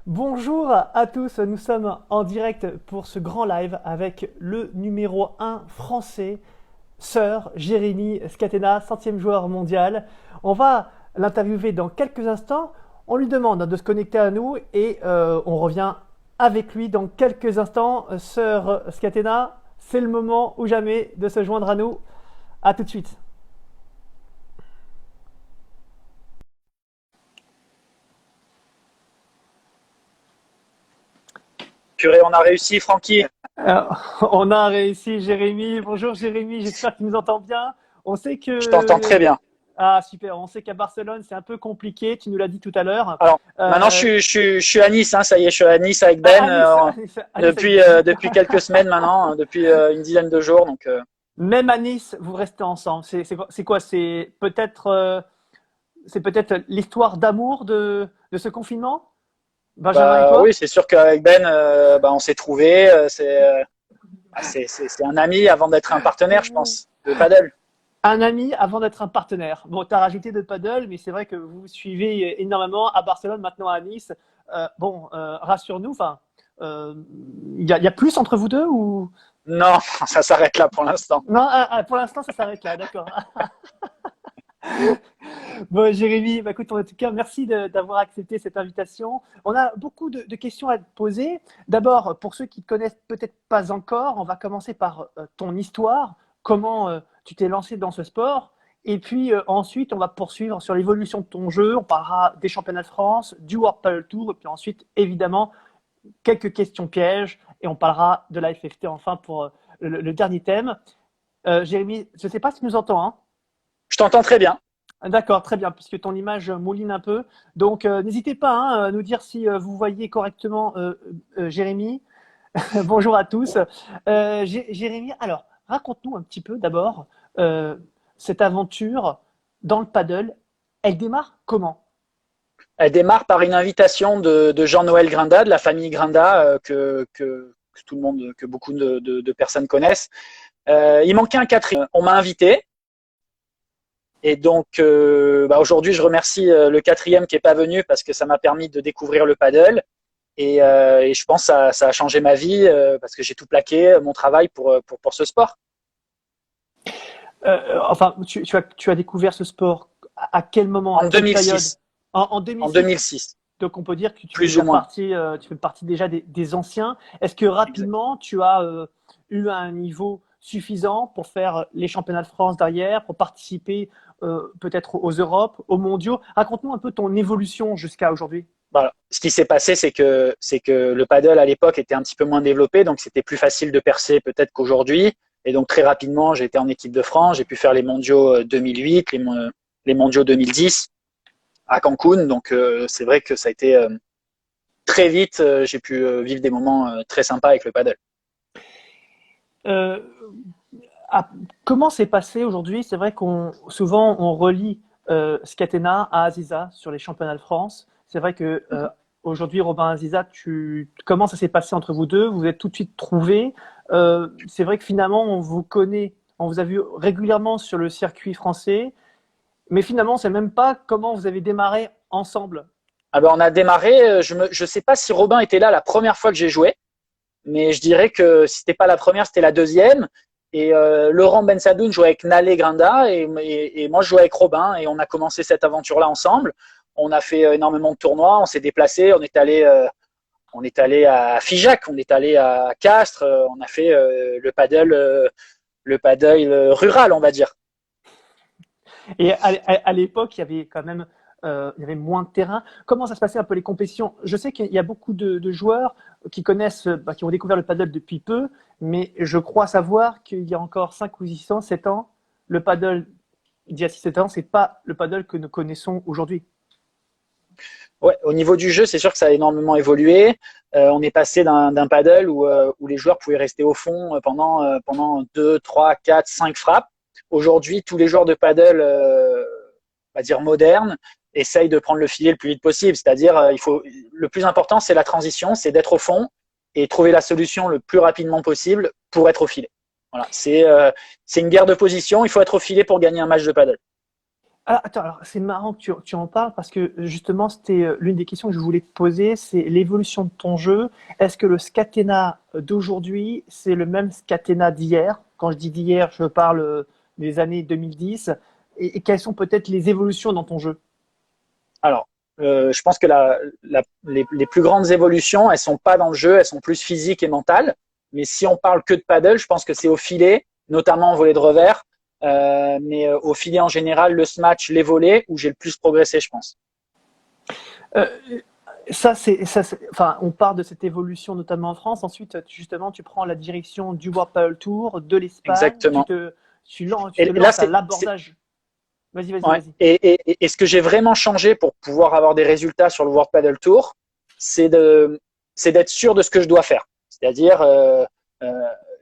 Bonjour à tous, nous sommes en direct pour ce grand live avec le numéro 1 français, Sir Jérémy Scatena, centième joueur mondial. On va l'interviewer dans quelques instants. On lui demande de se connecter à nous et on revient avec lui dans quelques instants. Sir Scatena, c'est le moment ou jamais de se joindre à nous. À tout de suite. Purée, on a réussi, Francky. Euh, on a réussi, Jérémy. Bonjour Jérémy, j'espère que tu nous entends bien. On sait Je t'entends que très bien. Ah, super. On sait qu'à Barcelone, c'est un peu compliqué. Tu nous l'as dit tout à l'heure. Alors, maintenant, Euh, je suis à Nice, hein, ça y est, je suis à Nice avec Ben à Nice, à Nice avec depuis, Ben. depuis quelques semaines maintenant, depuis une dizaine de jours. Donc, Même à Nice, vous restez ensemble. C'est quoi? C'est peut-être l'histoire d'amour de ce confinement? Benjamin et bah, oui, toi? c'est sûr qu'avec Ben, on s'est trouvé. C'est un ami avant d'être un partenaire, je pense, de paddle. Un ami avant d'être un partenaire. Bon, tu as rajouté de paddle, mais c'est vrai que vous suivez énormément à Barcelone, maintenant à Nice. Rassure-nous. Enfin, il y a plus entre vous deux ou Non, ça s'arrête là pour l'instant. non? Pour l'instant, ça s'arrête là. D'accord. Bon, Jérémy, bah, écoute, en tout cas, merci d'avoir accepté cette invitation. On a beaucoup de questions à te poser. D'abord, pour ceux qui ne te connaissent peut-être pas encore, on va commencer par ton histoire, comment tu t'es lancé dans ce sport. Et puis ensuite, on va poursuivre sur l'évolution de ton jeu. On parlera des championnats de France, du World Padel Tour, et puis ensuite, évidemment, quelques questions pièges. Et on parlera de la FFT enfin pour le dernier thème. Jérémy, je ne sais pas si tu nous entends, hein. Je t'entends très bien. D'accord, très bien, puisque ton image mouline un peu. Donc, n'hésitez pas hein, à nous dire si vous voyez correctement Jérémy. Bonjour à tous. Jérémy, alors, raconte-nous un petit peu d'abord euh, cette aventure dans le paddle. Elle démarre comment? Elle démarre par une invitation de Jean-Noël Grinda, de la famille Grinda, que tout le monde, que beaucoup de personnes connaissent. Il manquait un quatrième. On m'a invité. Et donc, aujourd'hui, je remercie le quatrième qui est pas venu parce que ça m'a permis de découvrir le paddle. Et je pense que ça a changé ma vie parce que j'ai tout plaqué, mon travail pour ce sport. Enfin, tu as découvert ce sport à quel moment, à En quelle période? 2006. En En 2006. 2006, Donc on peut dire que tu fais plus ou déjà moins. partie, tu fais partie déjà des anciens. Est-ce que Exact. rapidement tu as eu un niveau suffisant pour faire les championnats de France derrière, pour participer peut-être aux Europes, aux mondiaux? Raconte-nous un peu ton évolution jusqu'à aujourd'hui. Voilà. Ce qui s'est passé, c'est que le paddle à l'époque était un petit peu moins développé, donc c'était plus facile de percer peut-être qu'aujourd'hui. Et donc très rapidement, j'ai été en équipe de France, j'ai pu faire les mondiaux 2008, les mondiaux 2010 à Cancun. Donc c'est vrai que ça a été très vite, j'ai pu vivre des moments très sympas avec le paddle. Euh, ah, comment c'est passé aujourd'hui? C'est vrai qu'on souvent on relie Scatena à Aziza sur les championnats de France. C'est vrai que aujourd'hui, Robin Aziza, comment ça s'est passé entre vous deux? Vous vous êtes tout de suite trouvés. C'est vrai que finalement, on vous connaît, on vous a vu régulièrement sur le circuit français, mais finalement, on ne sait même pas comment vous avez démarré ensemble. Ah ben, on a démarré, je sais pas si Robin était là la première fois que j'ai joué, mais je dirais que si c'était pas la première, c'était la deuxième. Et Laurent Bensadoun jouait avec Nalé Grinda et moi je jouais avec Robin et on a commencé cette aventure-là ensemble. On a fait énormément de tournois, on s'est déplacé, on est allé à Figeac, on est allé à Castres, on a fait le paddle rural, on va dire. Et à l'époque, il y avait quand même il y avait moins de terrain. Comment ça se passait un peu les compétitions? Je sais qu'il y a beaucoup de joueurs qui connaissent, qui ont découvert le paddle depuis peu, mais je crois savoir qu'il y a encore 5 ou 6 ans, 7 ans, le paddle d'il y a 6-7 ans, c'est pas le paddle que nous connaissons aujourd'hui. Ouais, au niveau du jeu, c'est sûr que ça a énormément évolué. On est passé d'un paddle où les joueurs pouvaient rester au fond pendant 2, 3, 4, 5 frappes. Aujourd'hui, tous les joueurs de paddle, on va dire modernes, essayent de prendre le filet le plus vite possible. C'est-à-dire, le plus important, c'est la transition, c'est d'être au fond et trouver la solution le plus rapidement possible pour être au filet. Voilà, c'est une guerre de position. Il faut être au filet pour gagner un match de paddle. Ah, attends, alors c'est marrant que tu en parles parce que justement, c'était l'une des questions que je voulais te poser, c'est l'évolution de ton jeu. Est-ce que le Scatena d'aujourd'hui, c'est le même Scatena d'hier? Quand je dis d'hier, je parle des années 2010. Et quelles sont peut-être les évolutions dans ton jeu? Alors, je pense que les plus grandes évolutions, elles sont pas dans le jeu, elles sont plus physiques et mentales. Mais si on parle que de paddle, je pense que c'est au filet, notamment en volley de revers, mais au filet en général, le smash, les volets, où j'ai le plus progressé, je pense. Euh, enfin, on part de cette évolution notamment en France. Ensuite, justement, tu prends la direction du World Padel Tour, de l'Espagne. Exactement. Tu te Et là, lances à l'abordage. Vas-y, vas-y, ouais. vas-y. Et ce que j'ai vraiment changé pour pouvoir avoir des résultats sur le World Padel Tour, c'est d'être sûr de ce que je dois faire. C'est-à-dire, euh,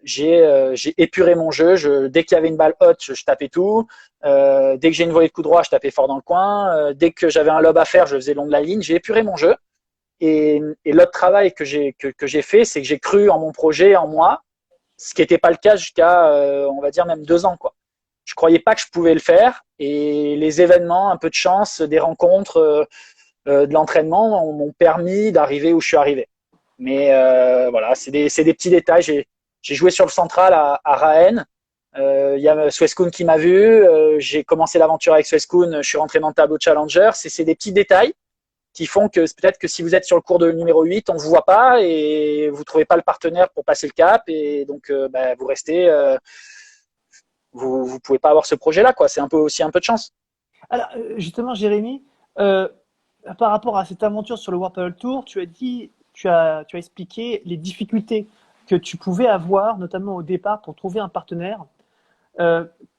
j'ai épuré mon jeu. Dès qu'il y avait une balle haute, je tapais tout. Dès que j'ai une volée de coup droit, je tapais fort dans le coin. Dès que j'avais un lob à faire, je le faisais long de la ligne. J'ai épuré mon jeu. Et l'autre travail que j'ai fait, c'est que j'ai cru en mon projet, en moi, ce qui n'était pas le cas jusqu'à, on va dire, même 2 ans, quoi. Je croyais pas que je pouvais le faire, et les événements, un peu de chance, des rencontres, de l'entraînement m'ont permis d'arriver où je suis arrivé. Mais voilà, c'est des petits détails. J'ai joué sur le central à Raen. Il y a Swescoon qui m'a vu. J'ai commencé l'aventure avec Swescoon. Je suis rentré dans le tableau de challenger. C'est des petits détails qui font que peut-être que si vous êtes sur le cours de numéro 8, on ne vous voit pas et vous ne trouvez pas le partenaire pour passer le cap, et donc vous restez, vous ne pouvez pas avoir ce projet-là, quoi. C'est un peu aussi un peu de chance. Alors, justement, Jérémy, par rapport à cette aventure sur le World Padel Tour, tu as expliqué les difficultés que tu pouvais avoir, notamment au départ, pour trouver un partenaire.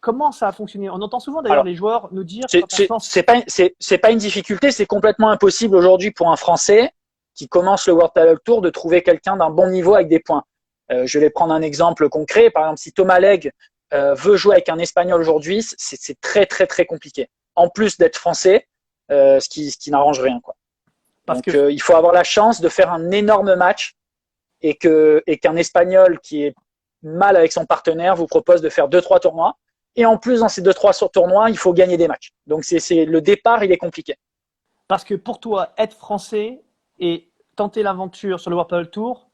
Comment ça a fonctionné? On entend souvent d'ailleurs Alors, les joueurs nous dire quand on se lance. c'est pas une difficulté, c'est complètement impossible aujourd'hui pour un Français qui commence le World Padel Tour de trouver quelqu'un d'un bon niveau avec des points. Je vais prendre un exemple concret. Par exemple, si Thomas Legge veut jouer avec un Espagnol aujourd'hui, c'est très très très compliqué. En plus d'être français, ce qui n'arrange rien, quoi. Parce Donc que il faut avoir la chance de faire un énorme match, et qu'un Espagnol qui est mal avec son partenaire vous propose de faire 2-3 tournois. Et en plus, dans ces 2-3 tournois, il faut gagner des matchs. Donc le départ, il est compliqué. Parce que pour toi, être français et tenter l'aventure sur le World Padel Tour,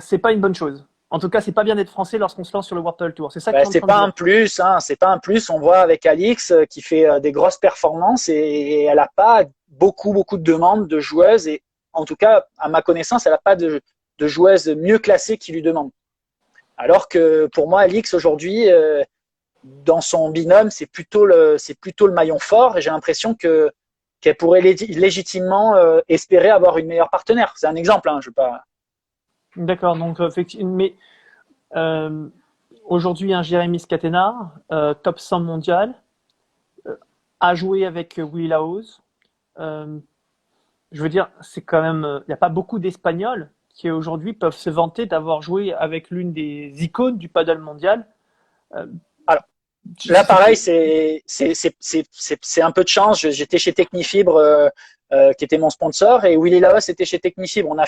c'est pas une bonne chose. En tout cas, c'est pas bien d'être français lorsqu'on se lance sur le World Padel Tour. C'est ça que tu es en C'est train de pas un dire. plus, hein, c'est pas un plus. On voit avec Alix qui fait des grosses performances, et elle n'a pas beaucoup de demandes de joueuses. Et en tout cas, à ma connaissance, elle n'a pas de joueuses mieux classées qui lui demandent. Alors que pour moi, Alix aujourd'hui, dans son binôme, c'est plutôt le maillon fort, et j'ai l'impression qu'elle pourrait légitimement espérer avoir une meilleure partenaire. C'est un exemple, hein, je veux pas. D'accord. Donc, effectivement, mais euh, aujourd'hui, un Jérémy Scatena, top 100 mondial, a joué avec Willy Lahoz. Euh, je veux dire, c'est quand même, il n'y a pas beaucoup d'Espagnols qui aujourd'hui peuvent se vanter d'avoir joué avec l'une des icônes du paddle mondial. Euh, Alors là, pareil, c'est un peu de chance. J'étais chez Technifibre, qui était mon sponsor, et Willy Laos était chez Technifibre. On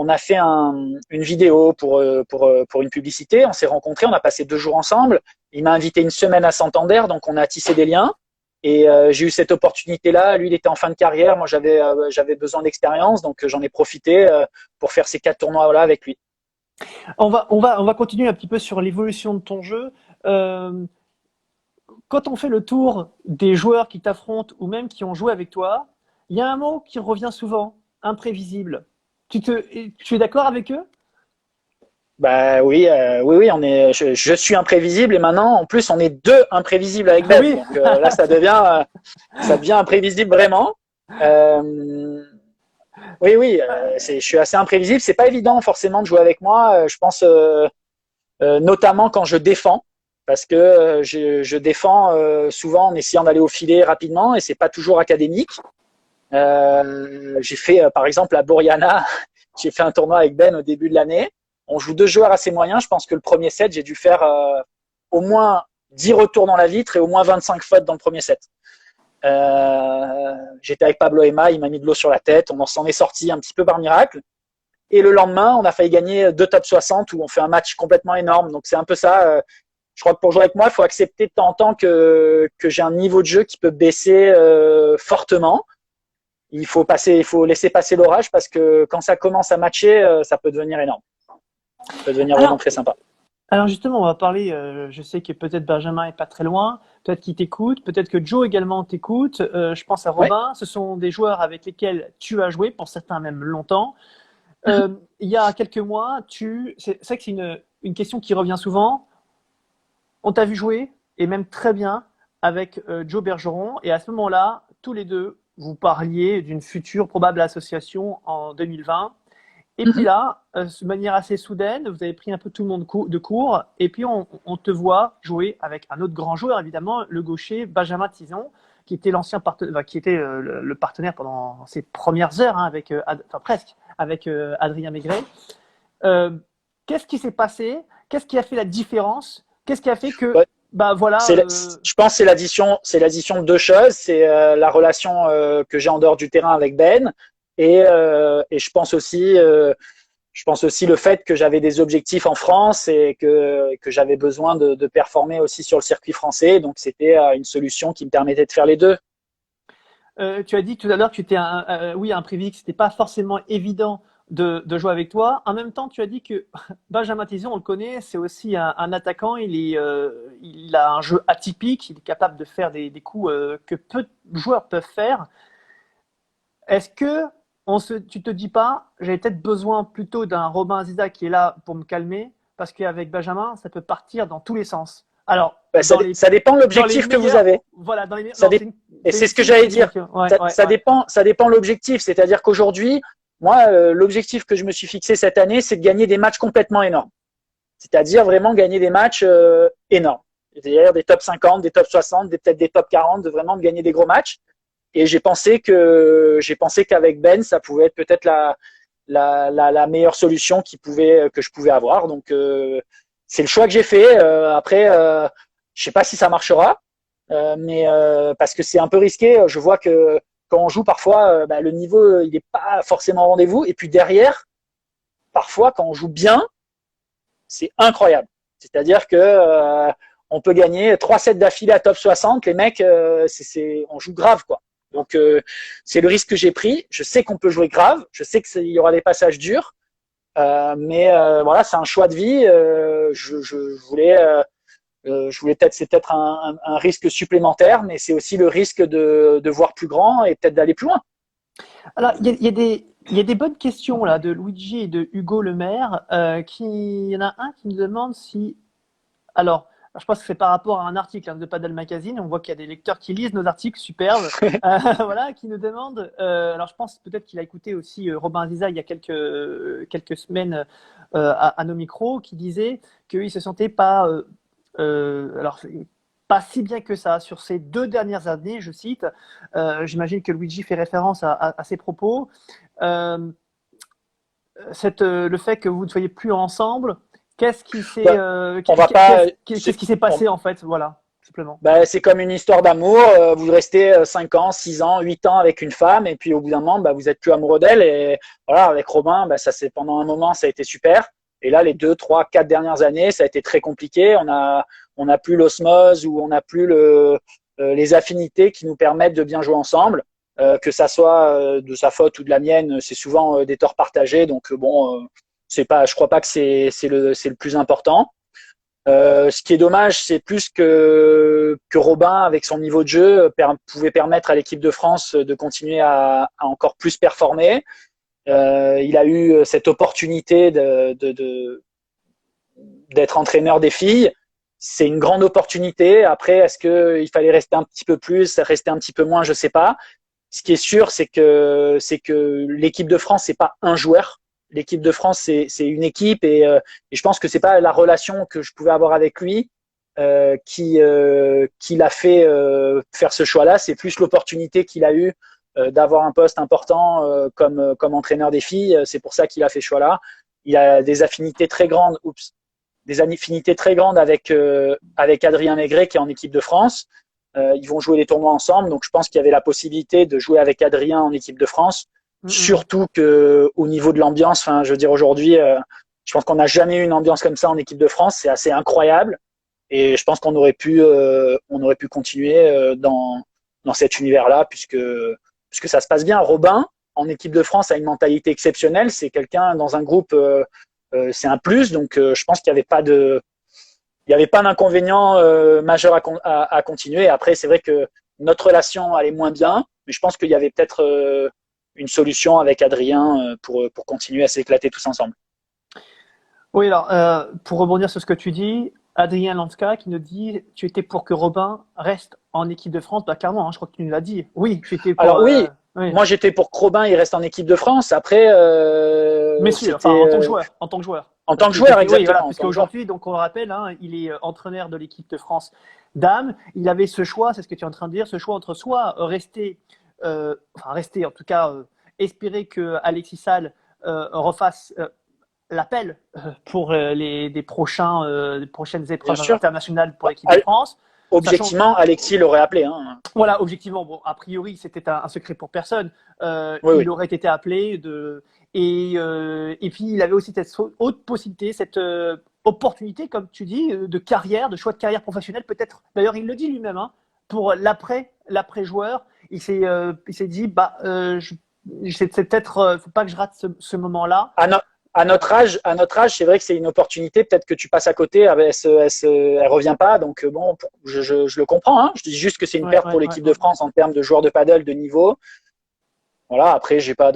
a fait une vidéo pour une publicité. On s'est rencontrés, on a passé 2 jours ensemble. Il m'a invité une semaine à Santander, donc on a tissé des liens. Et j'ai eu cette opportunité-là. Lui, il était en fin de carrière. Moi, j'avais besoin d'expérience, donc j'en ai profité pour faire ces 4 tournois-là avec lui. on va continuer un petit peu sur l'évolution de ton jeu. Euh, Quand on fait le tour des joueurs qui t'affrontent ou même qui ont joué avec toi, il y a un mot qui revient souvent, imprévisible. Tu es d'accord avec eux? Bah oui, oui, je suis imprévisible, et maintenant, en plus, on est 2 imprévisibles avec Ah Ben. oui. Donc là, ça devient imprévisible vraiment. Euh, oui, oui, je suis assez imprévisible. C'est pas évident forcément de jouer avec moi. Je pense notamment quand je défends, parce que je défends souvent en essayant d'aller au filet rapidement, et c'est pas toujours académique. J'ai fait par exemple à Boriana, j'ai fait un tournoi avec Ben au début de l'année. On joue 2 joueurs assez moyens. Je pense que le premier set, j'ai dû faire au moins 10 retours dans la vitre et au moins 25 fautes dans le premier set. J'étais avec Pablo Ema, il m'a mis de l'eau sur la tête. On s'en est sorti un petit peu par miracle. Et le lendemain, on a failli gagner 2 top 60 où on fait un match complètement énorme. Donc c'est un peu ça. Je crois que pour jouer avec moi, il faut accepter de temps en temps que j'ai un niveau de jeu qui peut baisser fortement. Il faut laisser passer l'orage parce que quand ça commence à matcher, ça peut devenir énorme. Ça peut devenir vraiment très sympa. Alors justement, on va parler, je sais que peut-être Benjamin est pas très loin, peut-être qu'il t'écoute, peut-être que Joe également t'écoute. Je pense à Robin, ce sont des joueurs avec lesquels tu as joué, pour certains même longtemps. Il y a quelques mois, c'est vrai que c'est une question qui revient souvent. On t'a vu jouer, et même très bien, avec Joe Bergeron, et à ce moment-là, tous les deux, vous parliez d'une future probable association en 2020. Et puis là, de manière assez soudaine, vous avez pris un peu tout le monde de court, et puis on te voit jouer avec un autre grand joueur, évidemment, le gaucher Benjamin Tison, qui était le partenaire pendant ses premières heures, hein, enfin presque, avec Adrien Maigret. Qu'est-ce qui s'est passé? Qu'est-ce qui a fait la différence? Qu'est-ce qui a fait que, voilà. Je pense que c'est l'addition de deux choses. C'est la relation que j'ai en dehors du terrain avec Ben. Et je pense aussi le fait que j'avais des objectifs en France et que j'avais besoin de performer aussi sur le circuit français. Donc, c'était une solution qui me permettait de faire les deux. Tu as dit tout à l'heure que tu étais un privilégié, que c'était pas forcément évident de jouer avec toi. En même temps, tu as dit que Benjamin Tison, on le connaît, c'est aussi un attaquant. Il a un jeu atypique. Il est capable de faire des coups que peu de joueurs peuvent faire. Est-ce que tu te dis pas, j'avais peut-être besoin plutôt d'un Robin Aziza qui est là pour me calmer, parce qu'avec Benjamin, ça peut partir dans tous les sens. Alors, ça dépend de l'objectif que vous avez. Voilà, et c'est ce que j'allais dire. Ça dépend de l'objectif. C'est-à-dire qu'aujourd'hui, moi, l'objectif que je me suis fixé cette année, c'est de gagner des matchs complètement énormes. C'est-à-dire vraiment gagner des matchs énormes. C'est-à-dire des top 50, des top 60, peut-être des top 40, de vraiment gagner des gros matchs. Et j'ai pensé qu'avec Ben, ça pouvait être peut-être la meilleure solution que je pouvais avoir. Donc, c'est le choix que j'ai fait. Après, je sais pas si ça marchera, mais parce que c'est un peu risqué. Je vois que quand on joue parfois, le niveau il n'est pas forcément au rendez-vous. Et puis derrière, parfois quand on joue bien, c'est incroyable. C'est-à-dire que on peut gagner 3 sets d'affilée à top 60. Les mecs, on joue grave, quoi. Donc, c'est le risque que j'ai pris. Je sais qu'on peut jouer grave. Je sais qu'il y aura des passages durs. Mais voilà, c'est un choix de vie. Je voulais c'est peut-être un risque supplémentaire, mais c'est aussi le risque de voir plus grand et peut-être d'aller plus loin. Alors, il y a des bonnes questions là de Luigi et de Hugo Lemaire. Il y en a un qui nous demande si. Alors, je pense que c'est par rapport à un article de Padel Magazine. On voit qu'il y a des lecteurs qui lisent nos articles, superbes. Voilà, qui nous demandent. Alors, je pense peut-être qu'il a écouté aussi Robin Aziza il y a quelques semaines à nos micros, qui disait qu'il se sentait pas, pas si bien que ça sur ces 2 dernières années. Je cite. J'imagine que Luigi fait référence à ses propos. Le fait que vous ne soyez plus ensemble. Qu'est-ce qui s'est passé en fait, voilà, simplement. C'est comme une histoire d'amour. Vous restez 5 ans, 6 ans, 8 ans avec une femme, et puis au bout d'un moment, vous êtes plus amoureux d'elle. Et voilà, avec Robin, pendant un moment, ça a été super. Et là, les 2, 3, 4 dernières années, ça a été très compliqué. On a plus l'osmose ou on n'a plus les affinités qui nous permettent de bien jouer ensemble. Que ça soit de sa faute ou de la mienne, c'est souvent des torts partagés. Donc je crois pas que c'est le plus important. Ce qui est dommage, c'est plus que Robin, avec son niveau de jeu, pouvait permettre à l'équipe de France de continuer à encore plus performer. Il a eu cette opportunité d'être entraîneur des filles. C'est une grande opportunité. Après, est-ce qu'il fallait rester un petit peu plus, rester un petit peu moins, je sais pas. Ce qui est sûr, c'est que l'équipe de France, c'est pas un joueur. L'équipe de France, c'est une équipe et je pense que c'est pas la relation que je pouvais avoir avec lui qui l'a fait faire ce choix-là. C'est plus l'opportunité qu'il a eu d'avoir un poste important comme entraîneur des filles. C'est pour ça qu'il a fait ce choix-là. Il a des affinités très grandes. Avec Adrien Maigret qui est en équipe de France. Ils vont jouer les tournois ensemble, donc je pense qu'il y avait la possibilité de jouer avec Adrien en équipe de France. Surtout que au niveau de l'ambiance, je veux dire aujourd'hui, je pense qu'on n'a jamais eu une ambiance comme ça en équipe de France. C'est assez incroyable. Et je pense on aurait pu continuer dans cet univers-là, puisque ça se passe bien. Robin, en équipe de France, a une mentalité exceptionnelle. C'est quelqu'un dans un groupe, c'est un plus. Donc, je pense qu'il n'y avait pas d'inconvénient majeur à continuer. Après, c'est vrai que notre relation allait moins bien, mais je pense qu'il y avait peut-être une solution avec Adrien pour continuer à s'éclater tous ensemble. Oui, alors, pour rebondir sur ce que tu dis, Adrien Lanska qui nous dit tu étais pour que Robin reste en équipe de France. Bah, clairement, hein, je crois que tu nous l'as dit. Oui, tu étais pour. Alors, oui, oui. moi j'étais pour que Robin il reste en équipe de France. Après, Messieurs, enfin, en tant que joueur. En tant que joueur. En tant que joueur, exactement. Oui, voilà, parce qu'aujourd'hui, donc on le rappelle, hein, il est entraîneur de l'équipe de France dames. Il avait ce choix, c'est ce que tu es en train de dire, ce choix entre soit rester, en tout cas, espérer que Alexis Salle refasse l'appel pour des prochaines épreuves internationales pour l'équipe de France. Objectivement, Alexis l'aurait appelé. Hein. Voilà, objectivement, bon, a priori, c'était un secret pour personne. Il aurait été appelé et puis il avait aussi cette autre possibilité, cette opportunité, comme tu dis, de carrière, de choix de carrière professionnelle, peut-être. D'ailleurs, il le dit lui-même, hein, pour l'après joueur. Il s'est dit, c'est peut-être, faut pas que je rate ce moment-là. À notre âge, c'est vrai que c'est une opportunité. Peut-être que tu passes à côté, elle revient pas. Donc bon, je le comprends. Hein. Je dis juste que c'est une perte pour l'équipe de France en termes de joueurs de paddle de niveau. Voilà. Après, j'ai pas.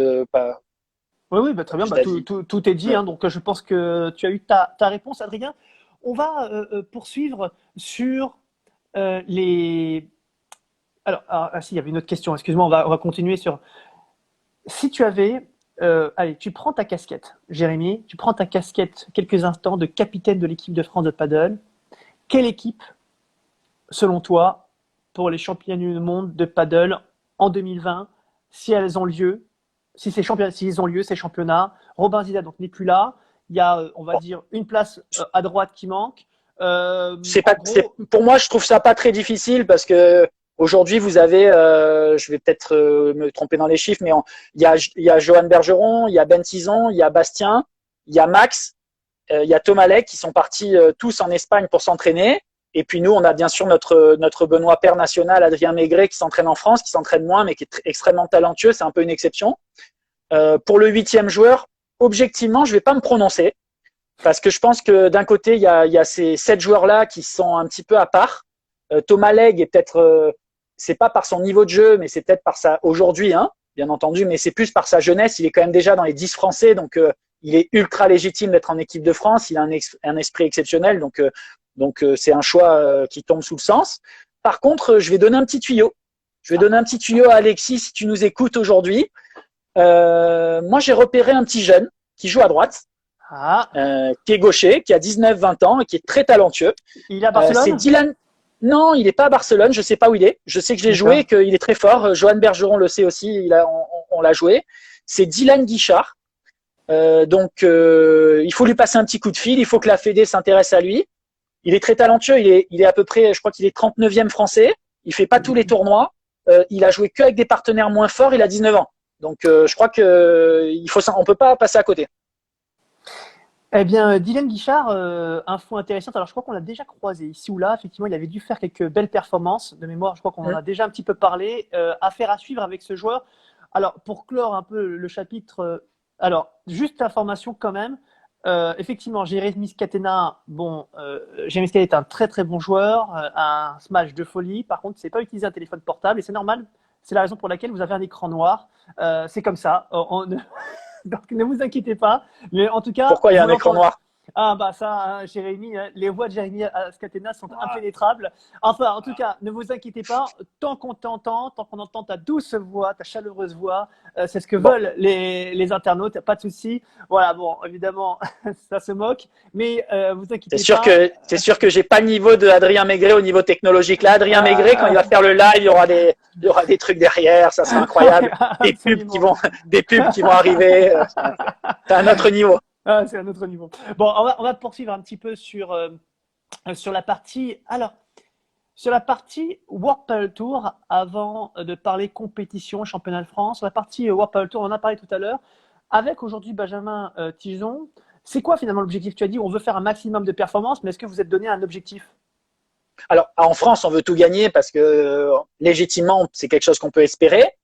Oui, bah, très bien. Bah, tout est dit. Hein, donc je pense que tu as eu ta réponse, Adrien. On va poursuivre sur les. Alors, si, il y avait une autre question. Excuse-moi, on va continuer sur. Si tu avais allez, tu prends ta casquette, Jérémy, tu prends ta casquette quelques instants de capitaine de l'équipe de France de paddle. Quelle équipe, selon toi, pour les championnats du monde de paddle en 2020, si elles ont lieu, s'ils ont lieu, ces championnats, Robin Zida donc n'est plus là, il y a, on va dire, une place à droite qui manque. Pour moi, je trouve ça pas très difficile parce que aujourd'hui, vous avez, je vais peut-être me tromper dans les chiffres, mais il y a Johan Bergeron, il y a Ben Tison, il y a Bastien, il y a Max, il y a Thomas Lec qui sont partis tous en Espagne pour s'entraîner. Et puis nous, on a bien sûr notre Benoît Père national, Adrien Maigret, qui s'entraîne en France, qui s'entraîne moins, mais qui est extrêmement talentueux. C'est un peu une exception. Pour le 8e joueur, objectivement, je vais pas me prononcer parce que je pense que d'un côté, il y a ces 7 joueurs-là qui sont un petit peu à part. Thomas Legge est peut-être c'est pas par son niveau de jeu, mais c'est peut-être par aujourd'hui, hein, bien entendu, mais c'est plus par sa jeunesse. Il est quand même déjà dans les 10 Français, donc il est ultra légitime d'être en équipe de France. Il a un esprit exceptionnel, donc c'est un choix qui tombe sous le sens. Par contre, je vais donner un petit tuyau. Je vais donner un petit tuyau à Alexis si tu nous écoutes aujourd'hui. Moi, j'ai repéré un petit jeune qui joue à droite, qui est gaucher, qui a 19-20 ans et qui est très talentueux. Il est à Barcelone. C'est Dylan. Non, il n'est pas à Barcelone. Je sais pas où il est. Je sais que je l'ai joué et qu'il est très fort. Johan Bergeron le sait aussi. On l'a joué. C'est Dylan Guichard. Donc, il faut lui passer un petit coup de fil. Il faut que la Fédé s'intéresse à lui. Il est très talentueux. Il est à peu près, je crois qu'il est 39e français. Il fait pas tous les tournois. Il a joué qu'avec des partenaires moins forts. Il a 19 ans. Donc, je crois on peut pas passer à côté. Eh bien, Dylan Guichard, info intéressante. Alors, je crois qu'on l'a déjà croisé ici ou là. Effectivement, il avait dû faire quelques belles performances. De mémoire, je crois qu'on en a déjà un petit peu parlé. Affaire à suivre avec ce joueur. Alors, pour clore un peu le chapitre, alors, juste information quand même. Effectivement, Jérémy Scatena, Jérémy Scatena est un très très bon joueur, un smash de folie. Par contre, il ne sait pas utiliser un téléphone portable et c'est normal. C'est la raison pour laquelle vous avez un écran noir. C'est comme ça. Donc ne vous inquiétez pas. Mais en tout cas, pourquoi il y a un écran noir? Ah bah ça, hein, Jérémy, les voix de Jérémy Scatena sont impénétrables. Enfin, en tout cas, ne vous inquiétez pas. Tant qu'on t'entend, tant qu'on entend ta douce voix, ta chaleureuse voix, c'est ce que veulent les internautes. Pas de souci. Voilà, bon, évidemment, ça se moque, mais vous inquiétez pas. C'est sûr que j'ai pas le niveau de Adrien Maigret au niveau technologique. Là, Adrien Maigret, quand il va faire le live, il y aura des trucs derrière. Ça sera incroyable. Des pubs qui vont arriver. C'est un autre niveau. Ah, c'est un autre niveau. Bon, on va poursuivre un petit peu sur la partie. Alors, sur la partie World Padel Tour, avant de parler compétition, championnat de France, sur la partie World Padel Tour, on en a parlé tout à l'heure, avec aujourd'hui Benjamin Tison. C'est quoi finalement l'objectif? Tu as dit on veut faire un maximum de performances, mais est-ce que vous êtes donné un objectif? Alors, en France, on veut tout gagner parce que légitimement, c'est quelque chose qu'on peut espérer.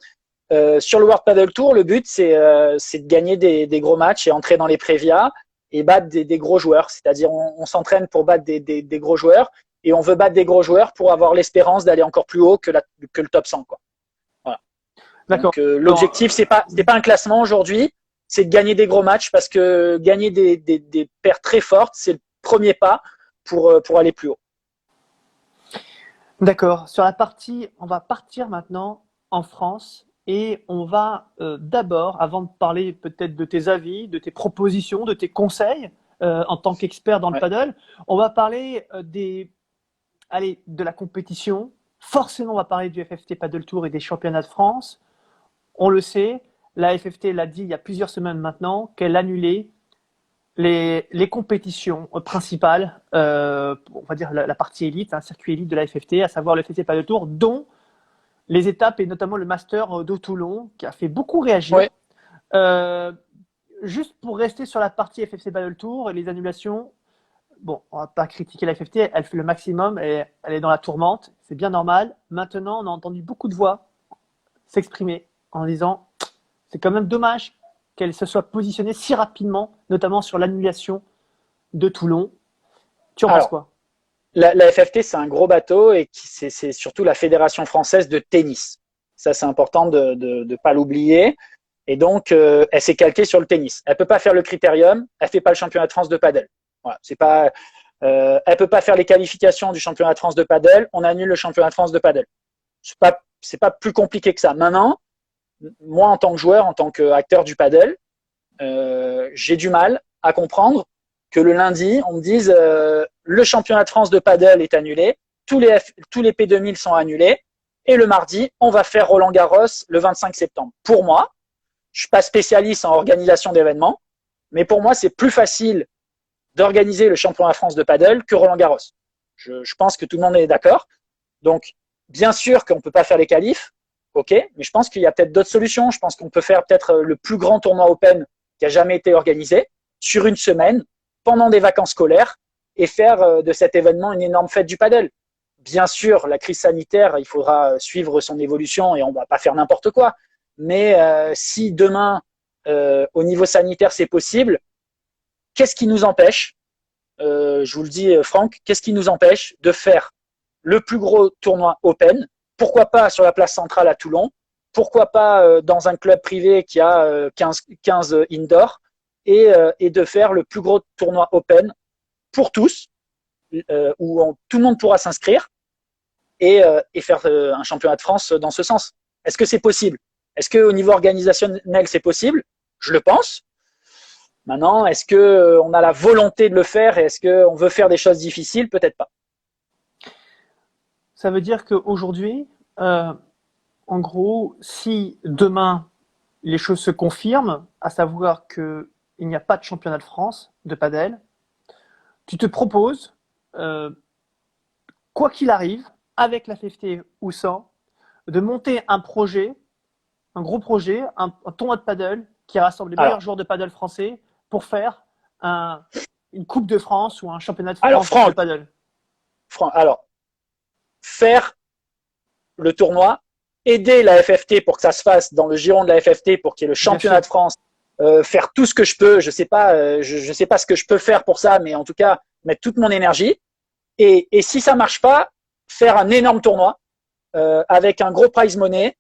Sur le World Padel Tour, le but, c'est de gagner des gros matchs et entrer dans les Prévia et battre des gros joueurs. C'est-à-dire, on s'entraîne pour battre des gros joueurs et on veut battre des gros joueurs pour avoir l'espérance d'aller encore plus haut que le top 100, quoi. Voilà. D'accord. Donc, l'objectif, c'est pas un classement aujourd'hui, c'est de gagner des gros matchs parce que gagner des paires très fortes, c'est le premier pas pour aller plus haut. D'accord. Sur la partie, on va partir maintenant en France et on va d'abord, avant de parler peut-être de tes avis, de tes propositions, de tes conseils en tant qu'expert dans le paddle, on va parler de la compétition. Forcément, on va parler du FFT Paddle Tour et des championnats de France. On le sait, la FFT l'a dit il y a plusieurs semaines maintenant qu'elle annulait les compétitions principales, on va dire la partie élite, un circuit élite de la FFT, à savoir le FFT Paddle Tour, dont les étapes et notamment le Master de Toulon, qui a fait beaucoup réagir. Ouais. Juste pour rester sur la partie FFT Paddle Tour et les annulations, bon, on va pas critiquer la FFT, elle fait le maximum, elle est dans la tourmente, c'est bien normal. Maintenant, on a entendu beaucoup de voix s'exprimer en disant c'est quand même dommage qu'elle se soit positionnée si rapidement, notamment sur l'annulation de Toulon. Tu en penses quoi? La FFT, c'est un gros bateau et c'est surtout la Fédération française de tennis. Ça, c'est important de ne pas l'oublier. Et donc, elle s'est calquée sur le tennis. Elle peut pas faire le critérium, elle fait pas le championnat de France de paddle. Voilà, c'est pas, elle peut pas faire les qualifications du championnat de France de paddle, on annule le championnat de France de paddle. C'est pas plus compliqué que ça. Maintenant, moi, en tant que joueur, en tant qu'acteur du paddle, j'ai du mal à comprendre que le lundi, on me dise le championnat de France de paddle est annulé, tous les P2000 sont annulés, et le mardi, on va faire Roland-Garros le 25 septembre. Pour moi, je suis pas spécialiste en organisation d'événements, mais pour moi, c'est plus facile d'organiser le championnat de France de paddle que Roland-Garros. Je pense que tout le monde est d'accord. Donc, bien sûr qu'on peut pas faire les qualifs, ok, mais je pense qu'il y a peut-être d'autres solutions. Je pense qu'on peut faire peut-être le plus grand tournoi open qui a jamais été organisé sur une semaine pendant des vacances scolaires et faire de cet événement une énorme fête du paddle. Bien sûr, la crise sanitaire, il faudra suivre son évolution et on va pas faire n'importe quoi. Mais si demain, au niveau sanitaire, c'est possible, qu'est-ce qui nous empêche, je vous le dis Franck, qu'est-ce qui nous empêche de faire le plus gros tournoi open? Pourquoi pas sur la place centrale à Toulon? Pourquoi pas dans un club privé qui a 15 indoor et de faire le plus gros tournoi open pour tous, où tout le monde pourra s'inscrire et faire un championnat de France dans ce sens. Est-ce que c'est possible? Est-ce qu'au niveau organisationnel, c'est possible? Je le pense. Maintenant, est-ce qu'on a la volonté de le faire et est-ce qu'on veut faire des choses difficiles? Peut-être pas. Ça veut dire qu'aujourd'hui, en gros, si demain les choses se confirment, à savoir qu'il n'y a pas de championnat de France de padel, tu te proposes, quoi qu'il arrive, avec la FFT ou sans, de monter un projet, un gros projet, un tournoi de paddle qui rassemble les meilleurs joueurs de paddle français pour faire une Coupe de France ou un championnat de France de paddle. Alors, faire le tournoi, aider la FFT pour que ça se fasse dans le giron de la FFT pour qu'il y ait le championnat de France, faire tout ce que je peux. Je sais pas, je sais pas ce que je peux faire pour ça, mais en tout cas mettre toute mon énergie. Et si ça marche pas, faire un énorme tournoi avec un gros prize money.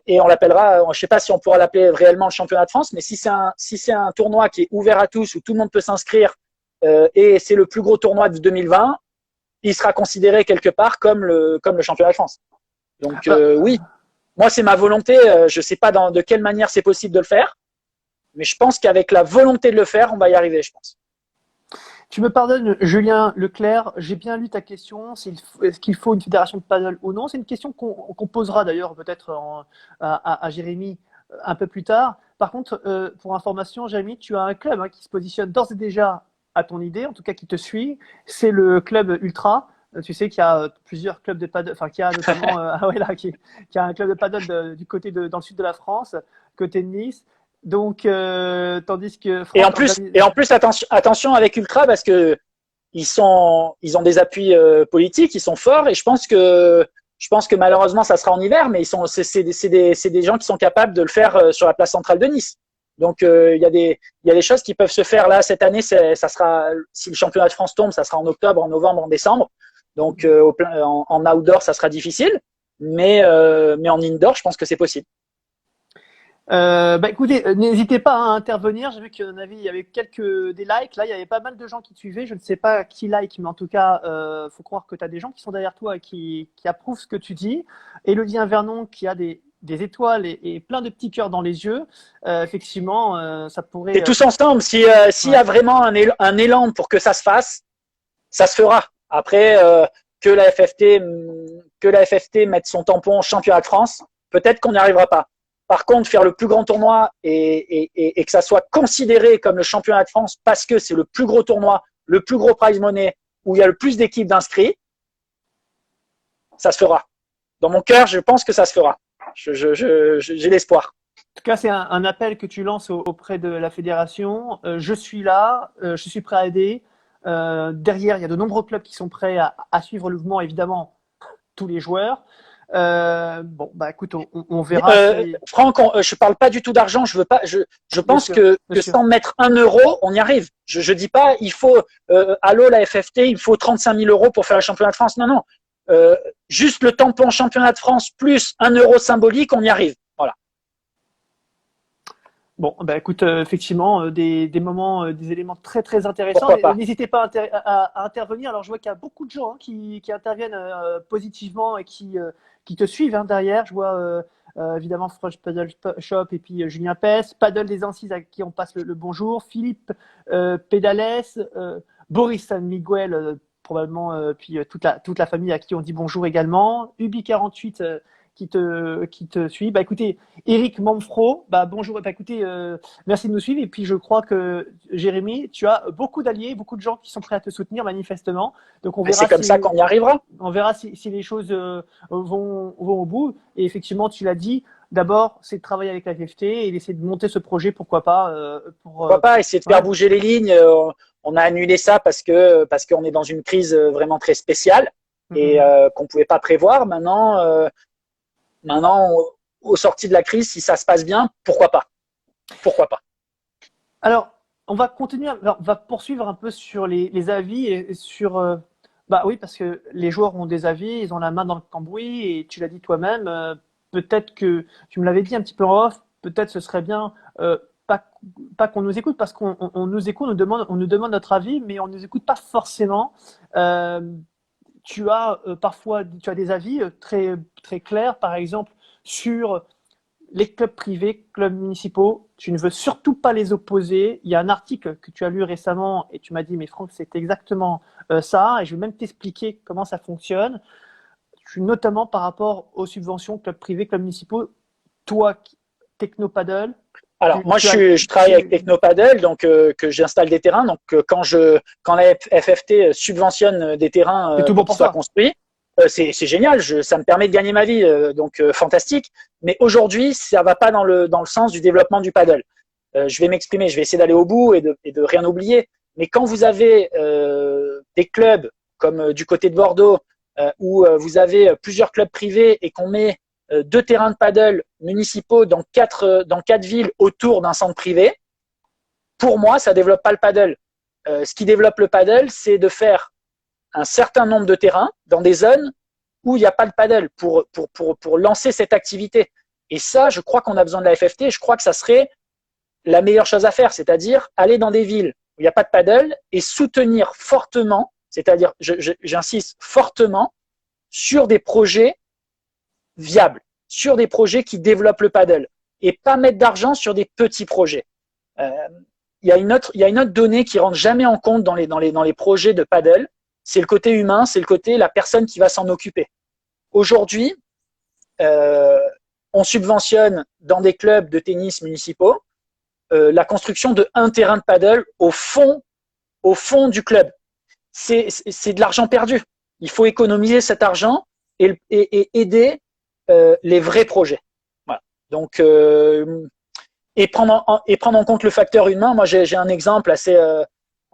Et on l'appellera, je sais pas si on pourra l'appeler réellement le championnat de France, mais si c'est un tournoi qui est ouvert à tous, où tout le monde peut s'inscrire, et c'est le plus gros tournoi de 2020, il sera considéré quelque part comme le championnat de France. Donc oui, moi c'est ma volonté, je sais pas de quelle manière c'est possible de le faire, mais je pense qu'avec la volonté de le faire, on va y arriver, je pense. Tu me pardonnes, Julien Leclerc, j'ai bien lu ta question. Est-ce qu'il faut une fédération de paddle ou non? C'est une question qu'on posera d'ailleurs peut-être à Jérémy un peu plus tard. Par contre, pour information, Jérémy, tu as un club qui se positionne d'ores et déjà à ton idée, en tout cas qui te suit. C'est le club Ultra. Tu sais qu'il y a plusieurs clubs de paddle, enfin qu'il y a notamment qui a un club de paddle du côté dans le sud de la France, côté de Nice. Donc, tandis que Franck, et en plus, attention avec Ultra parce que ils ont des appuis politiques, ils sont forts, et je pense que malheureusement ça sera en hiver, mais c'est des gens qui sont capables de le faire sur la place centrale de Nice. Donc il y a des choses qui peuvent se faire là cette année. Ça sera, si le championnat de France tombe, ça sera en octobre, en novembre, en décembre. Donc en outdoor ça sera difficile, mais en indoor je pense que c'est possible. Écoutez, n'hésitez pas à intervenir. J'ai vu qu'il y en avait, il y avait des likes. Là, il y avait pas mal de gens qui te suivaient. Je ne sais pas qui like, mais en tout cas, faut croire que tu as des gens qui sont derrière toi et qui approuvent ce que tu dis. Élodie Vernon qui a des étoiles et plein de petits cœurs dans les yeux. Effectivement, ça pourrait. Et tous ensemble, s'il y a vraiment un élan pour que ça se fasse, ça se fera. Après, que la FFT mette son tampon championnat de France, peut-être qu'on n'y arrivera pas. Par contre, faire le plus grand tournoi et que ça soit considéré comme le championnat de France parce que c'est le plus gros tournoi, le plus gros prize money, où il y a le plus d'équipes d'inscrits, ça se fera. Dans mon cœur, je pense que ça se fera. J'ai l'espoir. En tout cas, c'est un appel que tu lances auprès de la fédération. Je suis là, je suis prêt à aider. Derrière, il y a de nombreux clubs qui sont prêts à suivre le mouvement, évidemment, tous les joueurs. Écoute, on verra. Franck, je parle pas du tout d'argent. Je veux pas. Je pense que sans mettre 1 euro, on y arrive. Je dis pas, il faut allô la FFT, il faut 35 000 euros pour faire le championnat de France. Non, non. Juste le tampon championnat de France plus 1 euro symbolique, on y arrive. Voilà. Bon, écoute, effectivement, des moments, des éléments très très intéressants. N'hésitez pas à intervenir. Alors, je vois qu'il y a beaucoup de gens qui interviennent positivement et qui te suivent derrière. Je vois évidemment French Paddle Shop et puis Julien Pes, Paddle des Ancises à qui on passe le bonjour, Philippe Pédales, Boris San Miguel probablement, puis toute la famille à qui on dit bonjour également, Ubi48 qui te suit. Écoutez, Eric Manfro, bonjour. Écoutez, merci de nous suivre. Et puis, je crois que, Jérémy, tu as beaucoup d'alliés, beaucoup de gens qui sont prêts à te soutenir, manifestement. Donc, on verra. C'est comme ça qu'on y arrivera. On verra si les choses vont au bout. Et effectivement, tu l'as dit, d'abord, c'est de travailler avec la FFT et d'essayer de monter ce projet, pourquoi pas. Pourquoi pas essayer de faire bouger les lignes. On a annulé ça parce qu'on est dans une crise vraiment très spéciale et qu'on pouvait pas prévoir. Maintenant, au sorti de la crise, si ça se passe bien, pourquoi pas? Pourquoi pas? Alors, on va continuer, on va poursuivre un peu sur les avis et sur. Oui, parce que les joueurs ont des avis, ils ont la main dans le cambouis et tu l'as dit toi-même. Peut-être que tu me l'avais dit un petit peu en off. Peut-être ce serait bien pas qu'on nous écoute parce qu'on nous écoute, on nous demande notre avis, mais on nous écoute pas forcément. Tu as parfois des avis très très clairs, par exemple sur les clubs privés, clubs municipaux. Tu ne veux surtout pas les opposer. Il y a un article que tu as lu récemment et tu m'as dit, mais Franck, c'est exactement ça. Et je vais même t'expliquer comment ça fonctionne. Notamment par rapport aux subventions clubs privés, clubs municipaux. Toi, Technopaddle. Alors moi je travaille avec Technopaddle, donc que j'installe des terrains. Donc quand la FFT subventionne des terrains pour qu'ils soient construits, c'est génial. Ça me permet de gagner ma vie, donc fantastique. Mais aujourd'hui ça va pas dans le sens du développement du paddle. Je vais m'exprimer, je vais essayer d'aller au bout et de rien oublier. Mais quand vous avez des clubs comme du côté de Bordeaux où vous avez plusieurs clubs privés et qu'on met 2 terrains de paddle municipaux dans 4 villes autour d'un centre privé, pour moi, ça développe pas le paddle. Ce qui développe le paddle, c'est de faire un certain nombre de terrains dans des zones où il n'y a pas de paddle pour lancer cette activité. Et ça, je crois qu'on a besoin de la FFT. Je crois que ça serait la meilleure chose à faire, c'est-à-dire aller dans des villes où il n'y a pas de paddle et soutenir fortement, c'est-à-dire, j'insiste fortement, sur des projets viables, sur des projets qui développent le paddle et pas mettre d'argent sur des petits projets. Il y a une autre donnée qui rentre jamais en compte dans les projets de paddle, c'est le côté humain, c'est le côté la personne qui va s'en occuper. Aujourd'hui, on subventionne dans des clubs de tennis municipaux la construction de 1 terrain de paddle au fond du club. C'est de l'argent perdu. Il faut économiser cet argent et aider les vrais projets. Voilà. Donc, et prendre en compte le facteur humain. Moi, j'ai un exemple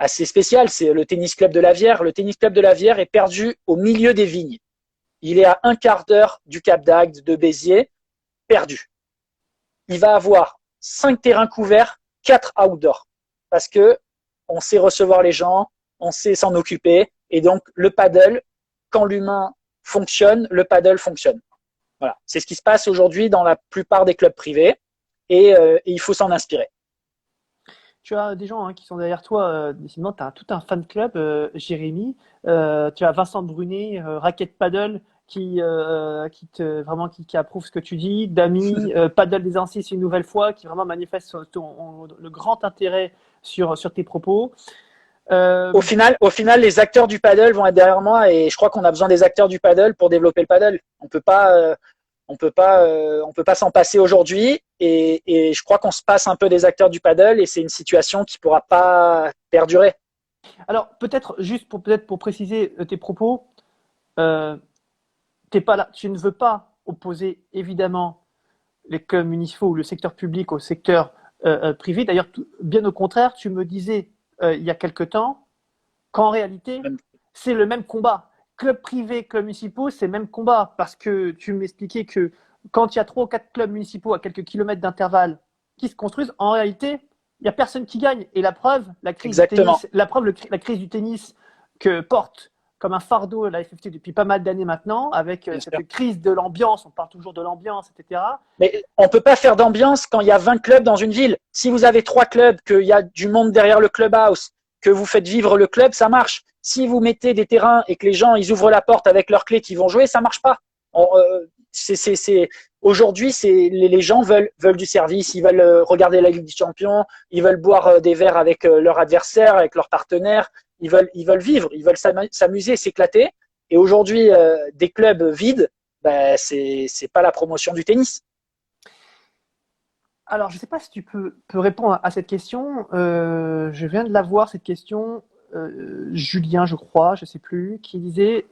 assez spécial, c'est le tennis club de la Vière. Le tennis club de la Vière est perdu au milieu des vignes. Il est à un quart d'heure du Cap d'Agde, de Béziers, perdu. Il va avoir 5 terrains couverts, 4 outdoors. Parce que on sait recevoir les gens, on sait s'en occuper. Et donc, le paddle, quand l'humain fonctionne, le paddle fonctionne. Voilà. C'est ce qui se passe aujourd'hui dans la plupart des clubs privés. Et il faut s'en inspirer. Tu as des gens qui sont derrière toi, décidément, tu as tout un fan club, Jérémy. Tu as Vincent Brunet, Racket Paddle, qui approuve ce que tu dis. Dami, Paddle des Ancis une nouvelle fois, qui vraiment manifeste le grand intérêt sur tes propos. Au final, les acteurs du paddle vont être derrière moi et je crois qu'on a besoin des acteurs du paddle pour développer le paddle. On peut pas s'en passer aujourd'hui et je crois qu'on se passe un peu des acteurs du paddle et c'est une situation qui pourra pas perdurer. Alors peut-être juste pour préciser tes propos, t'es pas là, tu ne veux pas opposer évidemment les clubs municipaux ou le secteur public au secteur privé. D'ailleurs, bien au contraire, tu me disais il y a quelque temps qu'en réalité, c'est le même combat. Club privé, clubs municipaux, c'est le même combat. Parce que tu m'expliquais que quand il y a 3 ou 4 clubs municipaux à quelques kilomètres d'intervalle qui se construisent, en réalité, il n'y a personne qui gagne. Et la preuve, la crise du tennis que porte comme un fardeau la FFT depuis pas mal d'années maintenant, avec cette crise de l'ambiance, on parle toujours de l'ambiance, etc. Mais on ne peut pas faire d'ambiance quand il y a 20 clubs dans une ville. Si vous avez 3 clubs, qu'il y a du monde derrière le clubhouse, que vous faites vivre le club, ça marche. Si vous mettez des terrains et que les gens ils ouvrent la porte avec leurs clés qui vont jouer, ça marche pas. Aujourd'hui, les gens veulent du service, ils veulent regarder la Ligue des Champions, ils veulent boire des verres avec leur adversaire, avec leurs partenaires, ils veulent vivre, ils veuleux s'amuser, s'éclater. Et aujourd'hui, des clubs vides, c'est pas la promotion du tennis. Alors, je ne sais pas si tu peux répondre à cette question. Je viens de la voir, cette question. Julien, je crois, je ne sais plus, qui disait,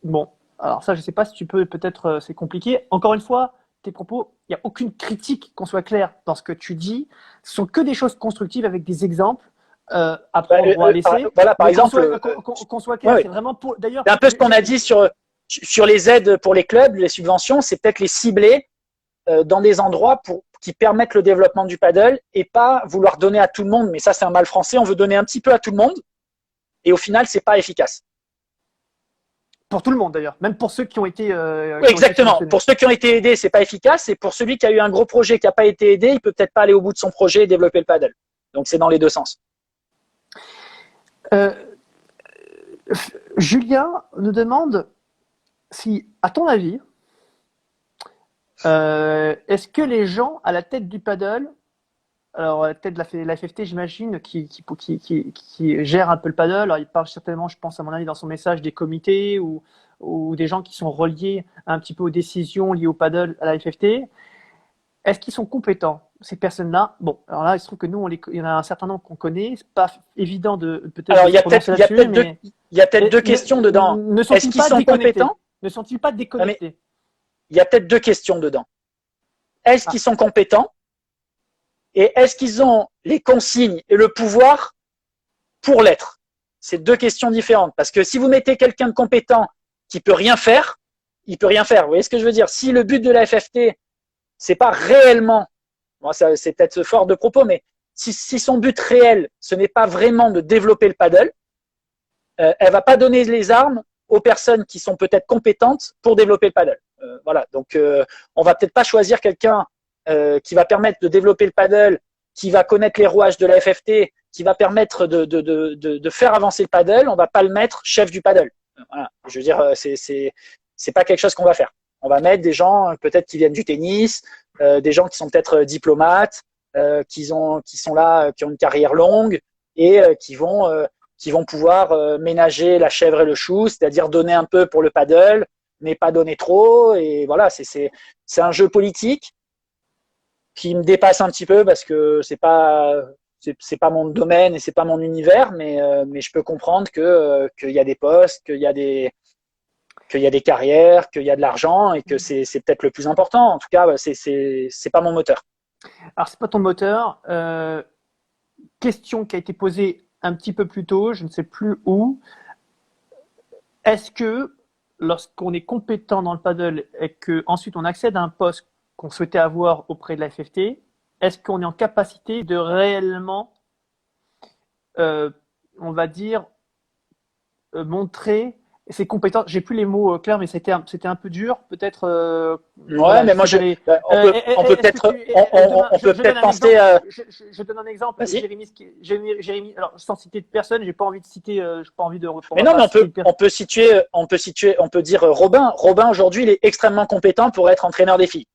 bon, alors ça, je ne sais pas si tu peux, peut-être c'est compliqué. Encore une fois, tes propos, il n'y a aucune critique, qu'on soit clair dans ce que tu dis. Ce sont que des choses constructives avec des exemples. Après, on doit laisser. Voilà, par exemple, qu'on soit clair, c'est vraiment pour. D'ailleurs, c'est un peu ce qu'on a dit sur les aides pour les clubs, les subventions, c'est peut-être les cibler dans des endroits qui permettent le développement du paddle et pas vouloir donner à tout le monde. Mais ça, c'est un mal français. On veut donner un petit peu à tout le monde et au final, c'est pas efficace. Pour tout le monde d'ailleurs, même pour ceux qui ont été. Oui, exactement. Pour ceux qui ont été aidés, c'est pas efficace. Et pour celui qui a eu un gros projet qui n'a pas été aidé, il peut peut-être pas aller au bout de son projet et développer le paddle. Donc c'est dans les deux sens. Julien nous demande si, à ton avis, est-ce que les gens à la tête du paddle, alors à la tête de la FFT, j'imagine, qui gère un peu le paddle, alors il parle certainement, je pense à mon avis, dans son message des comités ou des gens qui sont reliés un petit peu aux décisions liées au paddle à la FFT, est-ce qu'ils sont compétents, ces personnes-là? Bon, alors là, il se trouve que nous, il y en a un certain nombre qu'on connaît, c'est pas évident de peut-être. Alors il y a peut-être deux questions dedans. Est-ce qu'ils sont compétents? Ne sont-ils pas déconnectés? Il y a peut-être deux questions dedans. Est-ce qu'ils sont compétents? Et est-ce qu'ils ont les consignes et le pouvoir pour l'être? C'est deux questions différentes. Parce que si vous mettez quelqu'un de compétent qui peut rien faire, il peut rien faire. Vous voyez ce que je veux dire? Si le but de la FFT, c'est pas réellement, bon, c'est peut-être fort de propos, mais si son but réel, ce n'est pas vraiment de développer le paddle, elle va pas donner les armes aux personnes qui sont peut-être compétentes pour développer le paddle. Voilà. Donc, on va peut-être pas choisir quelqu'un qui va permettre de développer le paddle, qui va connaître les rouages de la FFT, qui va permettre de faire avancer le paddle. On va pas le mettre chef du paddle. Voilà. Je veux dire, c'est pas quelque chose qu'on va faire. On va mettre des gens peut-être qui viennent du tennis, des gens qui sont peut-être diplomates, qui sont là, qui ont une carrière longue et qui vont pouvoir ménager la chèvre et le chou, c'est-à-dire donner un peu pour le paddle, mais pas donner trop. Et voilà, c'est un jeu politique qui me dépasse un petit peu parce que c'est pas mon domaine et c'est pas mon univers, mais je peux comprendre qu'il y a des postes, qu'il y a des carrières, qu'il y a de l'argent et que c'est peut-être le plus important. En tout cas, c'est pas mon moteur. Alors c'est pas ton moteur. Question qui a été posée un petit peu plus tôt, je ne sais plus où. Est-ce que lorsqu'on est compétent dans le paddle et qu'ensuite on accède à un poste qu'on souhaitait avoir auprès de la FFT, est-ce qu'on est en capacité de réellement, on va dire, montrer ses compétences? J'ai plus les mots clairs, mais c'était un peu dur. Peut-être. Ouais, Voilà, mais moi, on peut peut-être penser. Je donne un exemple. Vas-y. Jérémy, alors sans citer de personne, j'ai pas envie de citer, j'ai pas envie de. Mais non, mais on peut dire Robin. Robin aujourd'hui, il est extrêmement compétent pour être entraîneur des filles.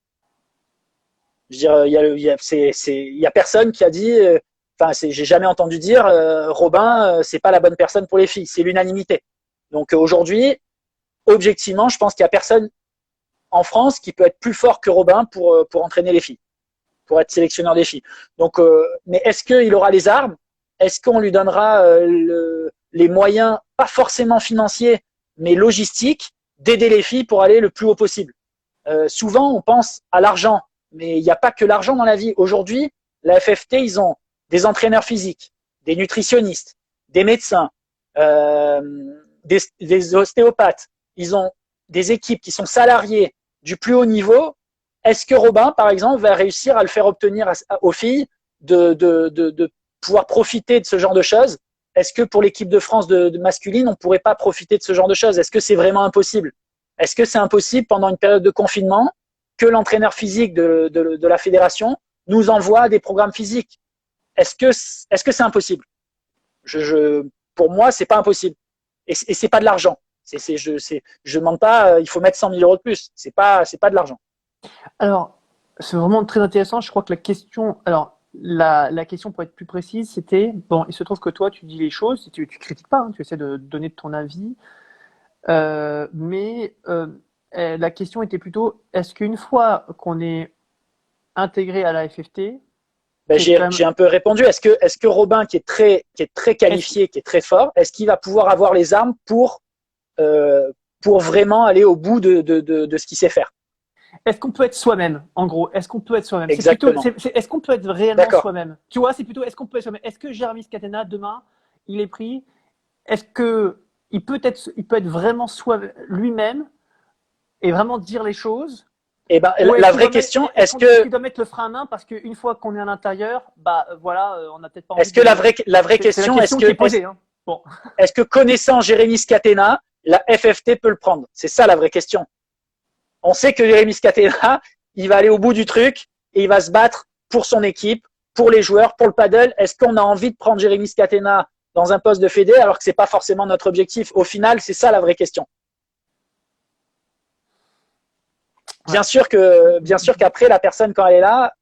Je veux dire, il y a personne qui a dit. Enfin, j'ai jamais entendu dire Robin, c'est pas la bonne personne pour les filles. C'est l'unanimité. Donc aujourd'hui, objectivement, je pense qu'il y a personne en France qui peut être plus fort que Robin pour entraîner les filles, pour être sélectionneur des filles. Donc, mais est-ce qu'il aura les armes? Est-ce qu'on lui donnera les moyens, pas forcément financiers, mais logistiques, d'aider les filles pour aller le plus haut possible? Souvent, on pense à l'argent, mais il n'y a pas que l'argent dans la vie. Aujourd'hui, la FFT, ils ont des entraîneurs physiques, des nutritionnistes, des médecins, des ostéopathes. Ils ont des équipes qui sont salariées du plus haut niveau. Est-ce que Robin, par exemple, va réussir à le faire obtenir aux filles de pouvoir profiter de ce genre de choses? Est-ce que pour l'équipe de France de masculine, on ne pourrait pas profiter de ce genre de choses? Est-ce que c'est vraiment impossible? Est-ce que c'est impossible pendant une période de confinement que l'entraîneur physique de la fédération nous envoie des programmes physiques? Est-ce que c'est impossible? Pour moi, c'est pas impossible. Et c'est pas de l'argent. Je demande pas, il faut mettre 100 000 € de plus. C'est pas de l'argent. Alors, c'est vraiment très intéressant. Je crois que la question, alors la question pour être plus précise, c'était bon. Il se trouve que toi, tu dis les choses, tu critiques pas, hein, tu essaies de donner ton avis, mais la question était plutôt est-ce qu'une fois qu'on est intégré à la FFT, j'ai un peu répondu. Est-ce que Robin, qui est très qualifié, qui est très fort, est-ce qu'il va pouvoir avoir les armes pour vraiment aller au bout de ce qu'il sait faire? Est-ce qu'on peut être soi-même, en gros? Est-ce qu'on peut être soi-même? Exactement. Est-ce qu'on peut être réellement soi-même? Tu vois, c'est plutôt est-ce qu'on peut être soi-même? Est-ce que Jérémy Scatena, demain, il est pris? Est-ce qu'il peut être vraiment lui-même et vraiment dire les choses? Et ben, la vraie question, est-ce qu'il doit mettre le frein à main parce qu'une fois qu'on est à l'intérieur, bah voilà, on n'a peut-être pas envie. Est-ce que la vraie question, est-ce que connaissant Jérémy Scatena, la FFT peut le prendre? C'est ça la vraie question. On sait que Jérémy Scatena, il va aller au bout du truc et il va se battre pour son équipe, pour les joueurs, pour le paddle. Est-ce qu'on a envie de prendre Jérémy Scatena dans un poste de fédé alors que c'est pas forcément notre objectif? Au final, c'est ça la vraie question. Bien sûr qu'après, la personne, quand elle est là,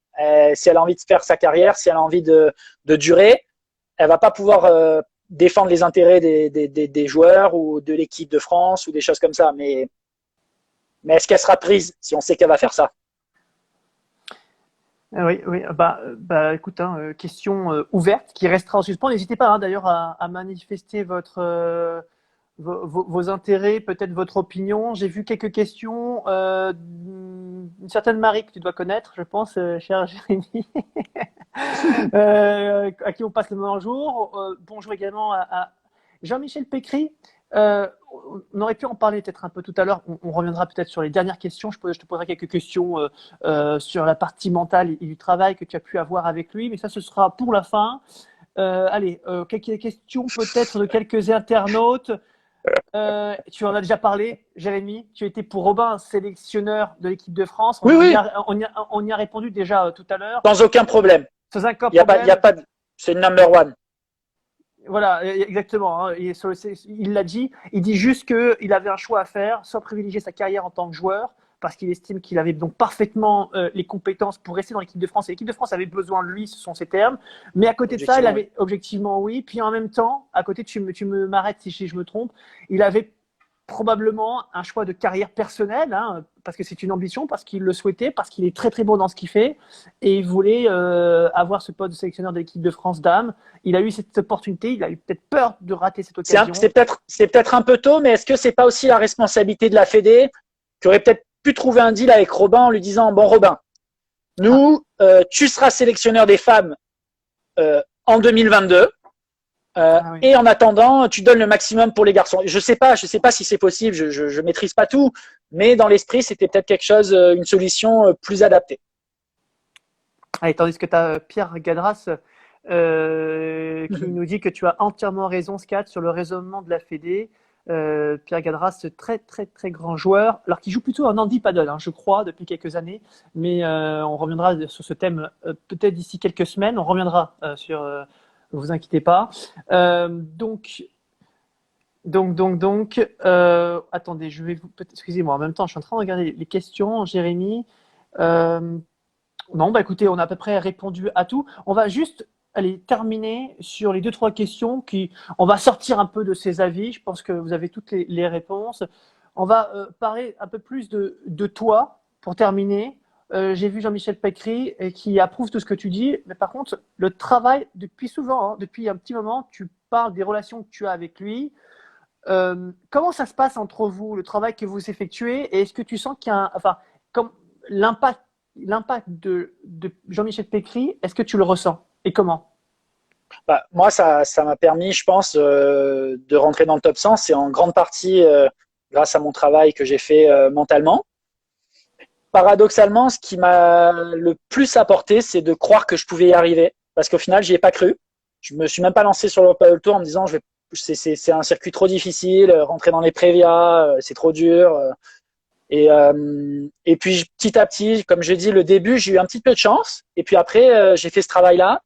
si elle a envie de faire sa carrière, si elle a envie de durer, elle va pas pouvoir défendre les intérêts des joueurs ou de l'équipe de France ou des choses comme ça. Mais est-ce qu'elle sera prise si on sait qu'elle va faire ça? Oui, bah écoute, hein, question ouverte qui restera en suspens. N'hésitez pas hein, d'ailleurs à manifester vos intérêts, peut-être votre opinion. J'ai vu quelques questions. Une certaine Marie que tu dois connaître, je pense, cher Jérémy, à qui on passe le bonjour. Bonjour également à Jean-Michel Pécry. On aurait pu en parler peut-être un peu tout à l'heure. On reviendra peut-être sur les dernières questions. Je te poserai quelques questions sur la partie mentale et du travail que tu as pu avoir avec lui. Mais ça, ce sera pour la fin. Allez, quelques questions peut-être de quelques internautes. Tu en as déjà parlé, Jérémy. Tu étais pour Robin, sélectionneur de l'équipe de France. Oui. On y a répondu déjà tout à l'heure. Sans aucun problème. Sans aucun problème. Y a pas c'est le number one. Voilà, exactement. Hein. Il l'a dit. Il dit juste qu'il avait un choix à faire, soit privilégier sa carrière en tant que joueur, parce qu'il estime qu'il avait donc parfaitement les compétences pour rester dans l'équipe de France. Et l'équipe de France avait besoin de lui, ce sont ses termes. Mais à côté de ça, il avait objectivement oui. Puis en même temps, à côté, tu m'arrêtes si je me trompe, il avait probablement un choix de carrière personnelle, hein, parce que c'est une ambition, parce qu'il le souhaitait, parce qu'il est très très bon dans ce qu'il fait, et il voulait avoir ce poste de sélectionneur de l'équipe de France dames. Il a eu cette opportunité, il a eu peut-être peur de rater cette occasion. C'est peut-être un peu tôt, mais est-ce que c'est pas aussi la responsabilité de la Fédé qui aurait peut-être pu trouver un deal avec Robin en lui disant bon Robin, nous tu seras sélectionneur des femmes en 2022. Oui. Et en attendant, tu donnes le maximum pour les garçons. Je sais pas si c'est possible, je maîtrise pas tout, mais dans l'esprit, c'était peut-être quelque chose, une solution plus adaptée. Et tandis que tu as Pierre Gadras qui nous dit que tu as entièrement raison, Scat, sur le raisonnement de la Fédé. Pierre Gadras, très très très grand joueur, alors qui joue plutôt en handi paddle, je crois, depuis quelques années. Mais on reviendra sur ce thème peut-être d'ici quelques semaines. On reviendra sur. Ne vous inquiétez pas. Attendez, je vais vous. Excusez-moi. En même temps, je suis en train de regarder les questions, Jérémy. Non, bah écoutez, on a à peu près répondu à tout. On va juste aller terminer sur les 2-3 questions on va sortir un peu de ces avis. Je pense que vous avez toutes les réponses. On va parler un peu plus de toi pour terminer. J'ai vu Jean-Michel Pécry qui approuve tout ce que tu dis, mais par contre, le travail, depuis un petit moment, tu parles des relations que tu as avec lui. Comment ça se passe entre vous, le travail que vous effectuez, et est-ce que tu sens qu'il y a comme l'impact de Jean-Michel Pécry, est-ce que tu le ressens et comment? Moi, ça m'a permis, je pense, de rentrer dans le top 100. C'est en grande partie grâce à mon travail que j'ai fait mentalement. Paradoxalement, ce qui m'a le plus apporté, c'est de croire que je pouvais y arriver. Parce qu'au final, j'y ai pas cru. Je me suis même pas lancé sur le paddle tour en me disant, c'est un circuit trop difficile, rentrer dans les prévias, c'est trop dur. Et puis, petit à petit, comme je dis, le début, j'ai eu un petit peu de chance. Et puis après, j'ai fait ce travail-là.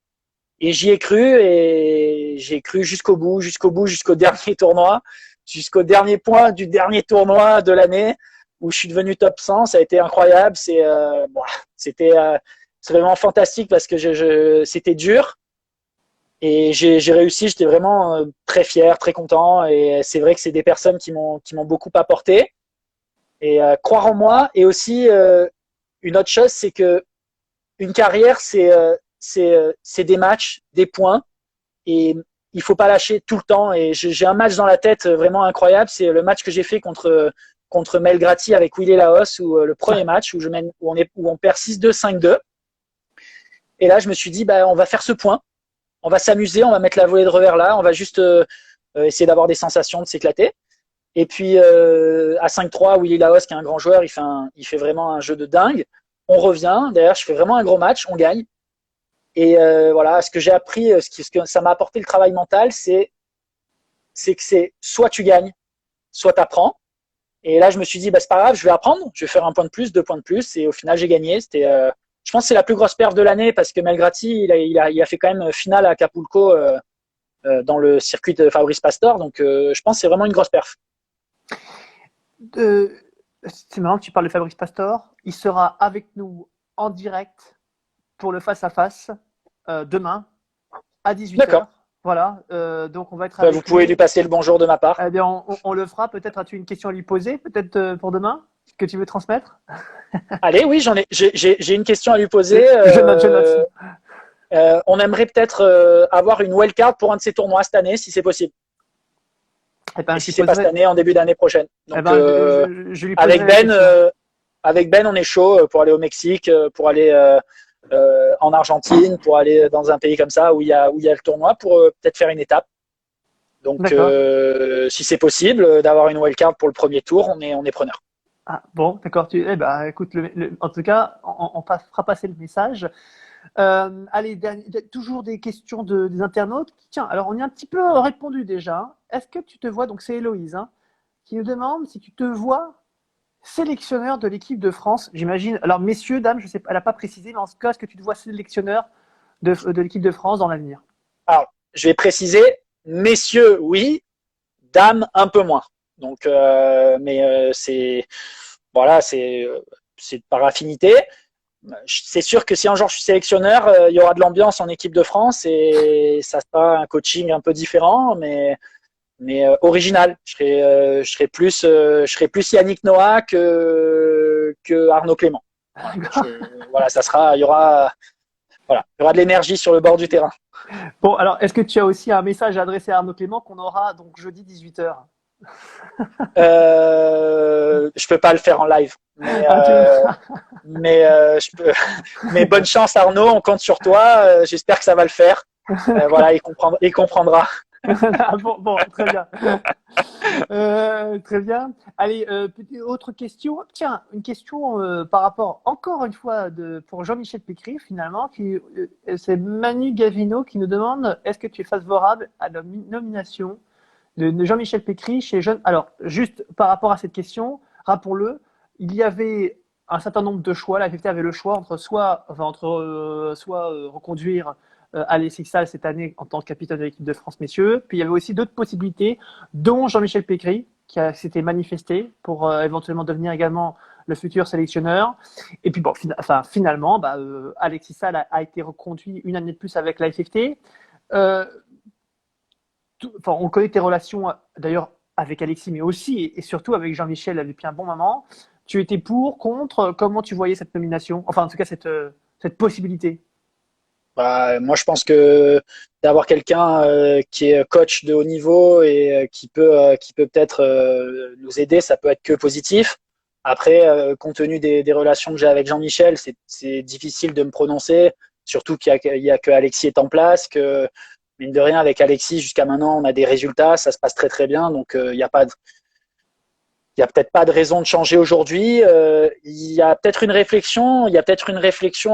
Et j'y ai cru et j'ai cru jusqu'au bout, jusqu'au dernier tournoi, jusqu'au dernier point du dernier tournoi de l'année où je suis devenu top 100. Ça a été incroyable. C'était vraiment fantastique parce que c'était dur et j'ai réussi. J'étais vraiment très fier, très content. Et c'est vrai que c'est des personnes qui m'ont beaucoup apporté et croire en moi. Et aussi une autre chose, c'est que une carrière, c'est des matchs, des points, et il faut pas lâcher tout le temps. Et j'ai un match dans la tête vraiment incroyable, c'est le match que j'ai fait contre Mel Gratti avec Willy Laos, où le premier match où on perd 6-2, 5-2. Et là, je me suis dit, on va faire ce point, on va s'amuser, on va mettre la volée de revers là, on va juste essayer d'avoir des sensations, de s'éclater. Et puis à 5-3, Willy Laos, qui est un grand joueur, il fait vraiment un jeu de dingue. On revient, d'ailleurs, je fais vraiment un gros match, on gagne. Et voilà, ce que j'ai appris, ce que ça m'a apporté le travail mental, c'est que c'est soit tu gagnes, soit tu apprends. Et là, je me suis dit, c'est pas grave, je vais apprendre, je vais faire un point de plus, 2 points de plus. Et au final, j'ai gagné. Je pense que c'est la plus grosse perf de l'année parce que Mel Gratti, il a fait quand même finale à Acapulco dans le circuit de Fabrice Pastor. Donc, je pense que c'est vraiment une grosse perf. C'est marrant que tu parles de Fabrice Pastor. Il sera avec nous en direct pour le face-à-face demain à 18h. D'accord. Voilà, donc on va être avec vous pouvez lui passer le bonjour de ma part. Eh bien, on le fera. Peut-être as-tu une question à lui poser, peut-être pour demain, que tu veux transmettre? Allez, oui, j'ai une question à lui poser. Je note. On aimerait peut-être avoir une wildcard pour un de ces tournois cette année, si c'est possible. Et si c'est pas cette année, en début d'année prochaine. Donc, je lui avec Ben, on est chaud pour aller au Mexique, pour aller en Argentine, pour aller dans un pays comme ça où il y a le tournoi, pour peut-être faire une étape. Donc, si c'est possible d'avoir une wildcard pour le premier tour, on est preneur. Ah, bon, d'accord. Écoute, en tout cas, on fera passer le message. Allez, toujours des questions des internautes. Tiens, alors on y a un petit peu répondu déjà. Est-ce que tu te vois, donc c'est Héloïse, qui nous demande si tu te vois sélectionneur de l'équipe de France, j'imagine. Alors, messieurs, dames, je sais pas, elle n'a pas précisé, mais en tout cas, est-ce que tu te vois sélectionneur de l'équipe de France dans l'avenir? Alors, je vais préciser, messieurs, oui, dames, un peu moins. Donc, c'est par affinité. C'est sûr que si un jour je suis sélectionneur, il y aura de l'ambiance en équipe de France et ça sera un coaching un peu différent, mais original. Je serais plus Yannick Noah que Arnaud Clément. Voilà, il y aura de l'énergie sur le bord du terrain. Bon, alors, est-ce que tu as aussi un message à adresser à Arnaud Clément qu'on aura donc jeudi 18h? Je peux pas le faire en live, mais bonne chance Arnaud, on compte sur toi. J'espère que ça va le faire. Voilà, il comprendra. Ah, bon, très bien. Très bien. Allez, autre question. Tiens, une question par rapport, encore une fois, pour Jean-Michel Pécry, finalement, c'est Manu Gavino qui nous demande est-ce que tu es favorable à la nomination de Jean-Michel Pécry chez Jeunes. Alors, juste par rapport à cette question, rappelons-le, il y avait un certain nombre de choix. La FFT avait le choix entre soit reconduire Alexis Salle cette année en tant que capitaine de l'équipe de France, messieurs. Puis il y avait aussi d'autres possibilités, dont Jean-Michel Pécry, s'était manifesté pour éventuellement devenir également le futur sélectionneur. Et puis bon, finalement, Alexis Salle a été reconduit une année de plus avec la FFT. On connaît tes relations d'ailleurs avec Alexis, mais aussi et surtout avec Jean-Michel depuis un bon moment. Tu étais pour, contre, comment tu voyais cette nomination, enfin en tout cas cette possibilité? Moi, je pense que d'avoir quelqu'un qui est coach de haut niveau et qui peut peut-être nous aider, ça peut être que positif. Après, compte tenu des relations que j'ai avec Jean-Michel, c'est difficile de me prononcer, surtout qu'il y a que Alexis est en place, que mine de rien, avec Alexis, jusqu'à maintenant, on a des résultats, ça se passe très très bien, donc il y a peut-être pas de raison de changer aujourd'hui. Il y a peut-être une réflexion,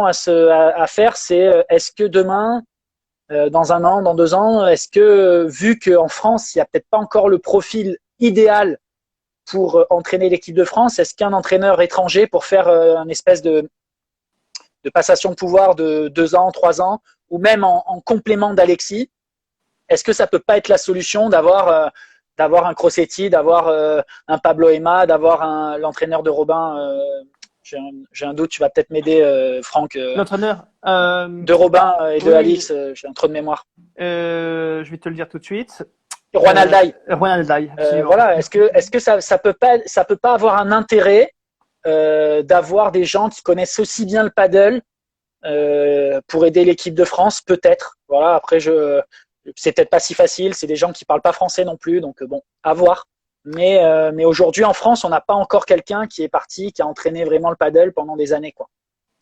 à faire, c'est est-ce que demain, dans un an, dans 2 ans, est-ce que vu qu'en France, il y a peut-être pas encore le profil idéal pour entraîner l'équipe de France, est-ce qu'un entraîneur étranger pour faire une espèce de passation de pouvoir de 2 ans, 3 ans, ou même en complément d'Alexis, est-ce que ça peut pas être la solution d'avoir un Crossetti, d'avoir un Pablo Ema, d'avoir l'entraîneur de Robin, j'ai un doute, tu vas peut-être m'aider, Franck, L'entraîneur de Robin et de oui, Alix, j'ai un trou de mémoire. je vais te le dire tout de suite. Juan Alday. Juan Alday, absolument. Voilà, est-ce que ça peut pas avoir un intérêt d'avoir des gens qui connaissent aussi bien le paddle pour aider l'équipe de France, peut-être. Voilà, après c'est peut-être pas si facile, c'est des gens qui parlent pas français non plus, donc bon, à voir. Mais aujourd'hui en France, on n'a pas encore quelqu'un qui est parti, qui a entraîné vraiment le paddle pendant des années, quoi.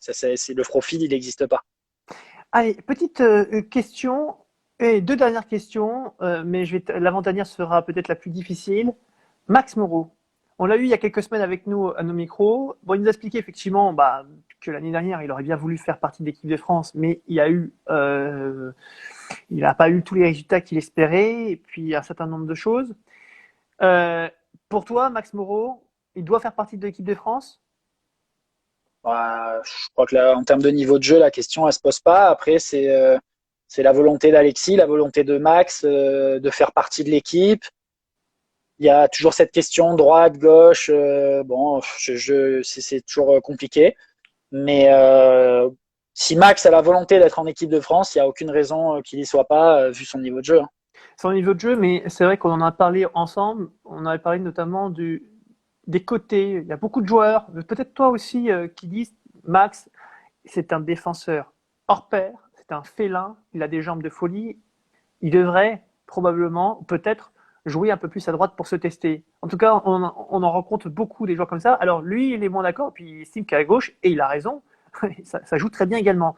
C'est le profil, il n'existe pas. Allez, petite question et deux dernières questions, mais l'avant-dernière sera peut-être la plus difficile. Max Moreau, on l'a eu il y a quelques semaines avec nous à nos micros. Bon, il nous a expliqué effectivement que l'année dernière, il aurait bien voulu faire partie de l'équipe de France, mais il n'a pas eu tous les résultats qu'il espérait, et puis un certain nombre de choses. Pour toi, Max Moreau, il doit faire partie de l'équipe de France? Je crois que là, en termes de niveau de jeu, la question elle se pose pas. Après, c'est la volonté d'Alexis, la volonté de Max de faire partie de l'équipe. Il y a toujours cette question droite, gauche. Bon, c'est toujours compliqué. Mais si Max a la volonté d'être en équipe de France, il n'y a aucune raison qu'il n'y soit pas, vu son niveau de jeu. Son niveau de jeu, mais c'est vrai qu'on en a parlé ensemble. On avait parlé notamment des côtés. Il y a beaucoup de joueurs, peut-être toi aussi, qui disent Max, c'est un défenseur hors pair, c'est un félin, il a des jambes de folie. Il devrait probablement, peut-être, jouer un peu plus à droite pour se tester. En tout cas, on en rencontre beaucoup des joueurs comme ça. Alors lui, il est moins d'accord, puis il estime qu'à gauche, et il a raison, ça joue très bien également.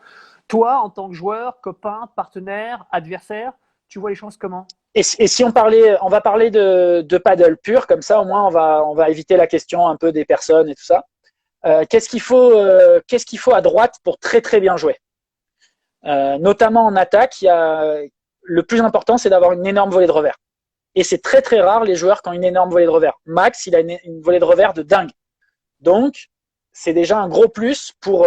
Toi, en tant que joueur, copain, partenaire, adversaire, tu vois les choses comment? Et si on va parler de paddle pur, comme ça au moins on va éviter la question un peu des personnes et tout ça. Qu'est-ce qu'il faut à droite pour très très bien jouer? Notamment en attaque, le plus important c'est d'avoir une énorme volée de revers. Et c'est très très rare les joueurs qui ont une énorme volée de revers. Max, il a une volée de revers de dingue. Donc c'est déjà un gros plus pour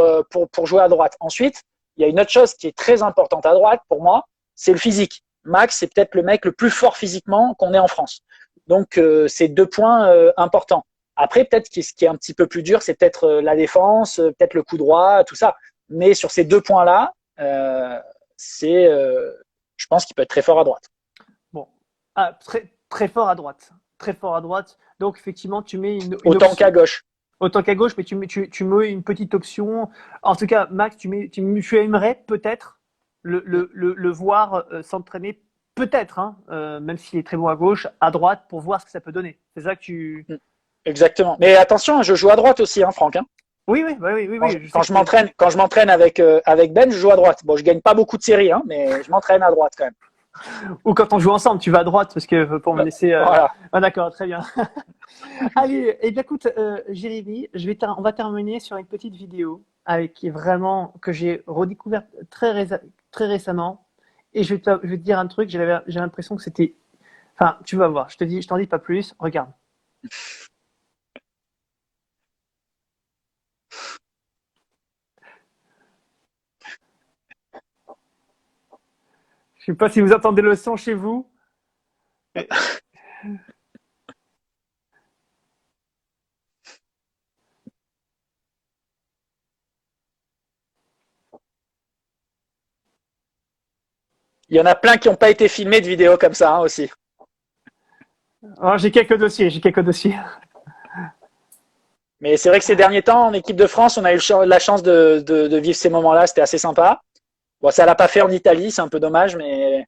jouer à droite. Ensuite, il y a une autre chose qui est très importante à droite pour moi, c'est le physique. Max, c'est peut-être le mec le plus fort physiquement qu'on ait en France. Donc, c'est 2 points importants. Après, peut-être ce qui est un petit peu plus dur, c'est peut-être la défense, peut-être le coup droit, tout ça. Mais sur ces 2 points-là, je pense qu'il peut être très fort à droite. Bon, très, très fort à droite. Très fort à droite. Donc, effectivement, tu mets une Autant option. qu'à gauche. Autant qu'à gauche, mais tu mets une petite option. En tout cas, Max, tu aimerais peut-être le voir s'entraîner, peut-être, hein, même s'il est très bon à gauche, à droite, pour voir ce que ça peut donner. C'est ça que tu. Exactement. Mais attention, je joue à droite aussi, hein, Franck. Hein. Oui, oui, oui, oui, oui. Quand je m'entraîne avec Ben, je joue à droite. Bon, je gagne pas beaucoup de séries, hein, mais je m'entraîne à droite quand même. Ou quand on joue ensemble, tu vas à droite parce que pour me laisser. Voilà. Ah, d'accord, très bien. Allez, et bien écoute, Jérémy, on va terminer sur une petite vidéo avec qui est vraiment que j'ai redécouverte très récemment. Et je vais te dire un truc, j'ai l'impression que c'était. Enfin, tu vas voir. Je t'en dis pas plus. Regarde. Je sais pas si vous entendez le son chez vous. Il y en a plein qui n'ont pas été filmés de vidéos comme ça aussi. Alors, j'ai quelques dossiers. Mais c'est vrai que ces derniers temps, en équipe de France, on a eu la chance de vivre ces moments-là. C'était assez sympa. Bon, ça l'a pas fait en Italie, c'est un peu dommage, mais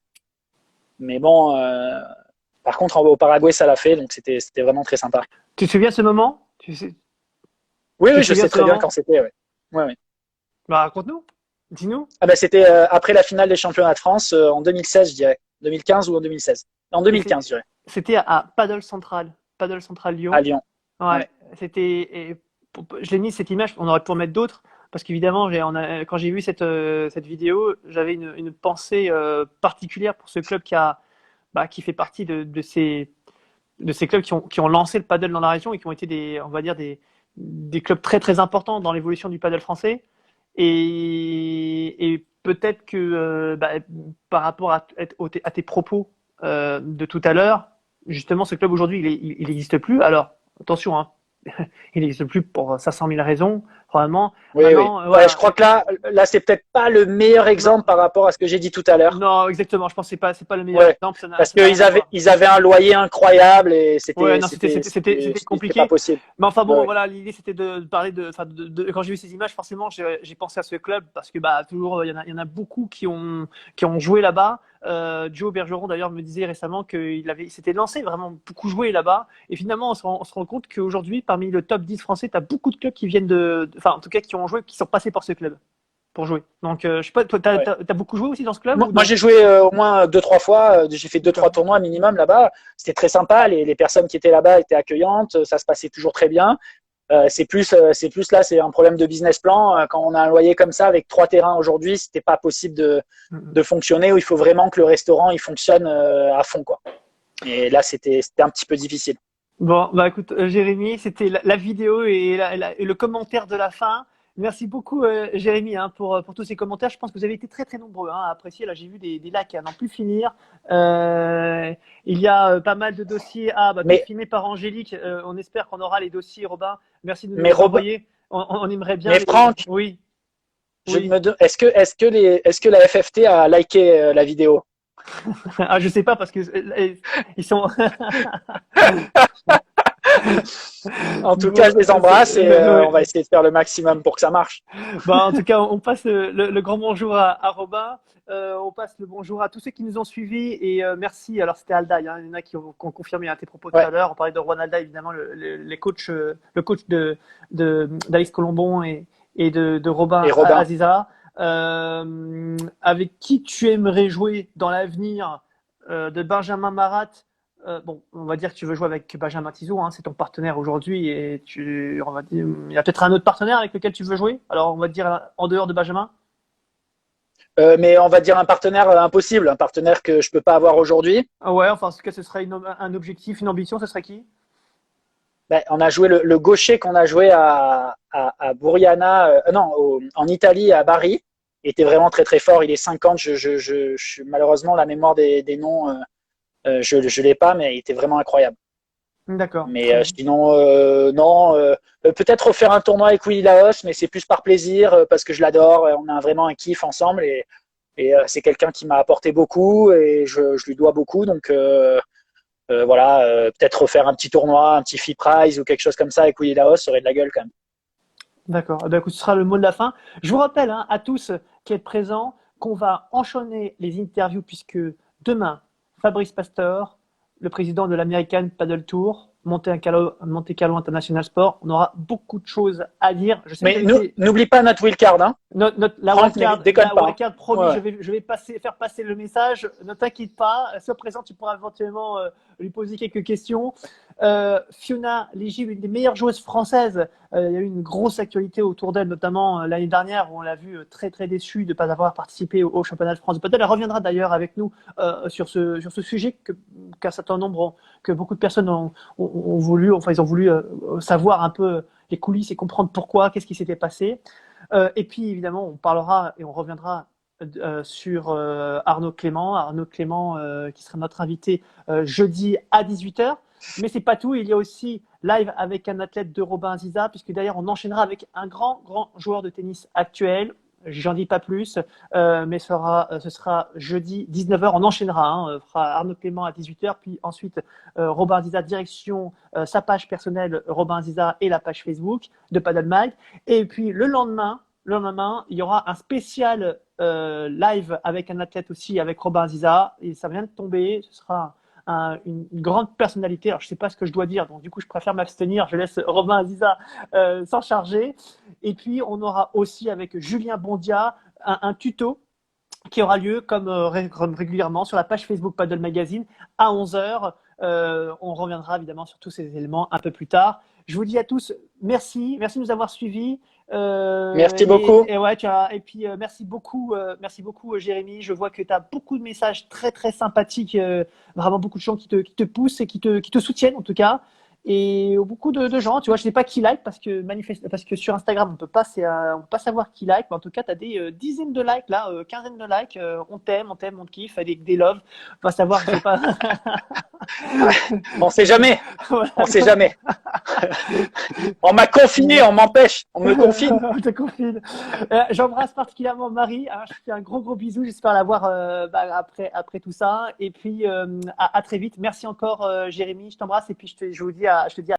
bon. Par contre, au Paraguay, ça l'a fait, donc c'était vraiment très sympa. Tu te souviens de ce moment? Oui, Tu oui, te je souviens sais de ce très bien moment? quand c'était. Ouais. Ouais, ouais. Bah, raconte-nous. Dis-nous. Ah bah, c'était après la finale des championnats de France en 2016, je dirais. 2015 ou en 2016. En Et 2015, je dirais. c'était à Paddle Central À Lyon. Lyon. Ouais, Ouais. je l'ai mis cette image, on aurait pu en mettre d'autres, parce qu'évidemment, quand j'ai vu cette vidéo, j'avais une pensée particulière pour ce club qui fait partie de ces clubs qui ont lancé le paddle dans la région et qui ont été on va dire des clubs très très importants dans l'évolution du paddle français. Et peut-être que par rapport à tes propos de tout à l'heure, justement, ce club aujourd'hui, il n'existe plus. Alors, attention, hein, il n'existe plus pour 500 000 raisons, probablement. Oui, oui. Maintenant, Ouais, je voilà. crois que là, c'est peut-être pas le meilleur Non, exemple par rapport à ce que j'ai dit tout à l'heure. non, exactement. Je pense que c'est pas le meilleur Ouais. exemple. Parce Ça n'a rien qu'ils à voir. ils avaient un loyer incroyable et Ouais, non, c'était c'était pas compliqué. possible. Mais enfin Ouais, bon, ouais. voilà, l'idée c'était de parler quand j'ai vu ces images, forcément, j'ai pensé à ce club parce que toujours, il y en a beaucoup qui ont joué là-bas. Joe Bergeron d'ailleurs me disait récemment il s'était lancé vraiment beaucoup joué là-bas. Et finalement, on se rend compte qu'aujourd'hui, parmi le top 10 français, tu as beaucoup de clubs qui viennent enfin, en tout cas, qui ont joué, qui sont passés par ce club pour jouer. Donc, je sais pas, toi, Ouais. t'as beaucoup joué aussi dans ce club ou Moi, non? j'ai joué au moins deux, trois fois. J'ai fait deux, trois D'accord. tournois minimum là-bas. C'était très sympa. Les personnes qui étaient là-bas étaient accueillantes. Ça se passait toujours très bien. C'est plus là, c'est un problème de business plan. Quand on a un loyer comme ça avec trois terrains aujourd'hui, c'était pas possible Mhm. de fonctionner. Où il faut vraiment que le restaurant il fonctionne à fond, quoi. Et là, c'était un petit peu difficile. Bon, bah écoute, Jérémy, c'était la vidéo et le commentaire de la fin. Merci beaucoup, Jérémy, hein, pour tous ces commentaires. Je pense que vous avez été très très nombreux à apprécier. Là, j'ai vu des likes à n'en plus finir. Il y a pas mal de dossiers tous Mais filmés par Angélique. On espère qu'on aura les dossiers, Robin. Merci de nous mais les Rob, envoyer. On aimerait bien mais les. Franck, Oui, je oui. me est-ce que la FFT a liké la vidéo? Ah, je sais pas parce que ils sont. En tout cas, Bon, je les embrasse et on va oui. essayer de faire le maximum pour que ça marche. Bah, en tout cas, on passe le grand bonjour à Robin. On passe le bonjour à tous ceux qui nous ont suivis et merci. Alors, c'était Aldaï, hein, il y en a qui ont confirmé tes propos tout Ouais. à l'heure. On parlait de Juan Aldaï, évidemment, le coach d'Alice Colombon et de Et Robin Robin. Aziza. Avec qui tu aimerais jouer dans l'avenir de Benjamin Marat? Bon, on va dire que tu veux jouer avec Benjamin Tizot, hein, c'est ton partenaire aujourd'hui et on va dire, il y a peut-être un autre partenaire avec lequel tu veux jouer. Alors, on va dire en dehors de Benjamin. Mais on va dire un partenaire impossible, un partenaire que je peux pas avoir aujourd'hui. Ah ouais, enfin, en tout cas, ce serait un objectif, une ambition, ce serait qui? Ben, on a joué le gaucher qu'on a joué à Buriana, non, en Italie, à Bari. Il était vraiment très très fort. Il est 50. Malheureusement, la mémoire des noms, je l'ai pas, mais il était vraiment incroyable. D'accord, Mais très bien. sinon, non. Peut-être refaire un tournoi avec Willy Laos, mais c'est plus par plaisir parce que je l'adore. On a vraiment un kiff ensemble et c'est quelqu'un qui m'a apporté beaucoup et je lui dois beaucoup. Donc voilà, peut-être refaire un petit tournoi, un petit fee prize ou quelque chose comme ça avec Willy Laos, ça aurait de la gueule quand même. D'accord. Eh ben, écoute, ce sera le mot de la fin. Je vous rappelle hein, à tous qui êtes présents qu'on va enchaîner les interviews puisque demain, Fabrice Pastor, le président de l'American Paddle Tour, Monte Carlo International Sport. On aura beaucoup de choses à dire. Je sais Mais n'oublie pas notre wildcard. Hein. La Franck, wildcard, promis, ouais. je vais faire passer le message. Ne t'inquiète pas. Sois présent, tu pourras éventuellement lui poser quelques questions. Fiona Ligy, l'une des meilleures joueuses françaises. Il y a eu une grosse actualité autour d'elle, notamment l'année dernière, où on l'a vu très très déçue de ne pas avoir participé au championnat de France de paddle. Elle reviendra d'ailleurs avec nous sur ce sujet qu'un certain nombre, que beaucoup de personnes ont voulu, enfin ils ont voulu savoir un peu les coulisses et comprendre pourquoi, qu'est-ce qui s'était passé. Et puis évidemment, on parlera et on reviendra sur Arnaud Clément qui sera notre invité jeudi à 18h. Mais c'est pas tout, il y a aussi live avec un athlète de Robin Aziza, puisque d'ailleurs on enchaînera avec un grand joueur de tennis actuel. J'en dis pas plus, mais ce sera jeudi 19h. On enchaînera, hein, fera Arnaud Clément à 18h, puis ensuite Robin Aziza, direction sa page personnelle Robin Aziza et la page Facebook de Paddle Mag. Et puis le lendemain, il y aura un spécial live avec un athlète aussi, avec Robin Aziza. Et ça vient de tomber, ce sera une grande personnalité. Alors, je ne sais pas ce que je dois dire, donc du coup, je préfère m'abstenir. Je laisse Robin Aziza s'en charger. Et puis, on aura aussi avec Julien Bondia un tuto qui aura lieu comme régulièrement sur la page Facebook Paddle Magazine à 11h. On reviendra évidemment sur tous ces éléments un peu plus tard. Je vous dis à tous merci de nous avoir suivis. Merci beaucoup. Et puis merci beaucoup Jérémy. Je vois que tu as beaucoup de messages très très sympathiques, vraiment beaucoup de gens qui te poussent et qui te soutiennent en tout cas. Et beaucoup de gens, tu vois, je sais pas qui like parce que sur Instagram on peut pas savoir qui like, mais en tout cas tu as des dizaines de likes là, quinzaine de likes, on t'aime, on te kiffe, avec des loves, on va savoir, je sais pas. On sait jamais. Voilà. On sait jamais. On m'a confiné, on m'empêche, on me confine. On te confine. J'embrasse particulièrement Marie. Hein, je te fais un gros bisou. J'espère la voir après tout ça. Et puis à très vite. Merci encore Jérémy. Je t'embrasse et puis je te dis à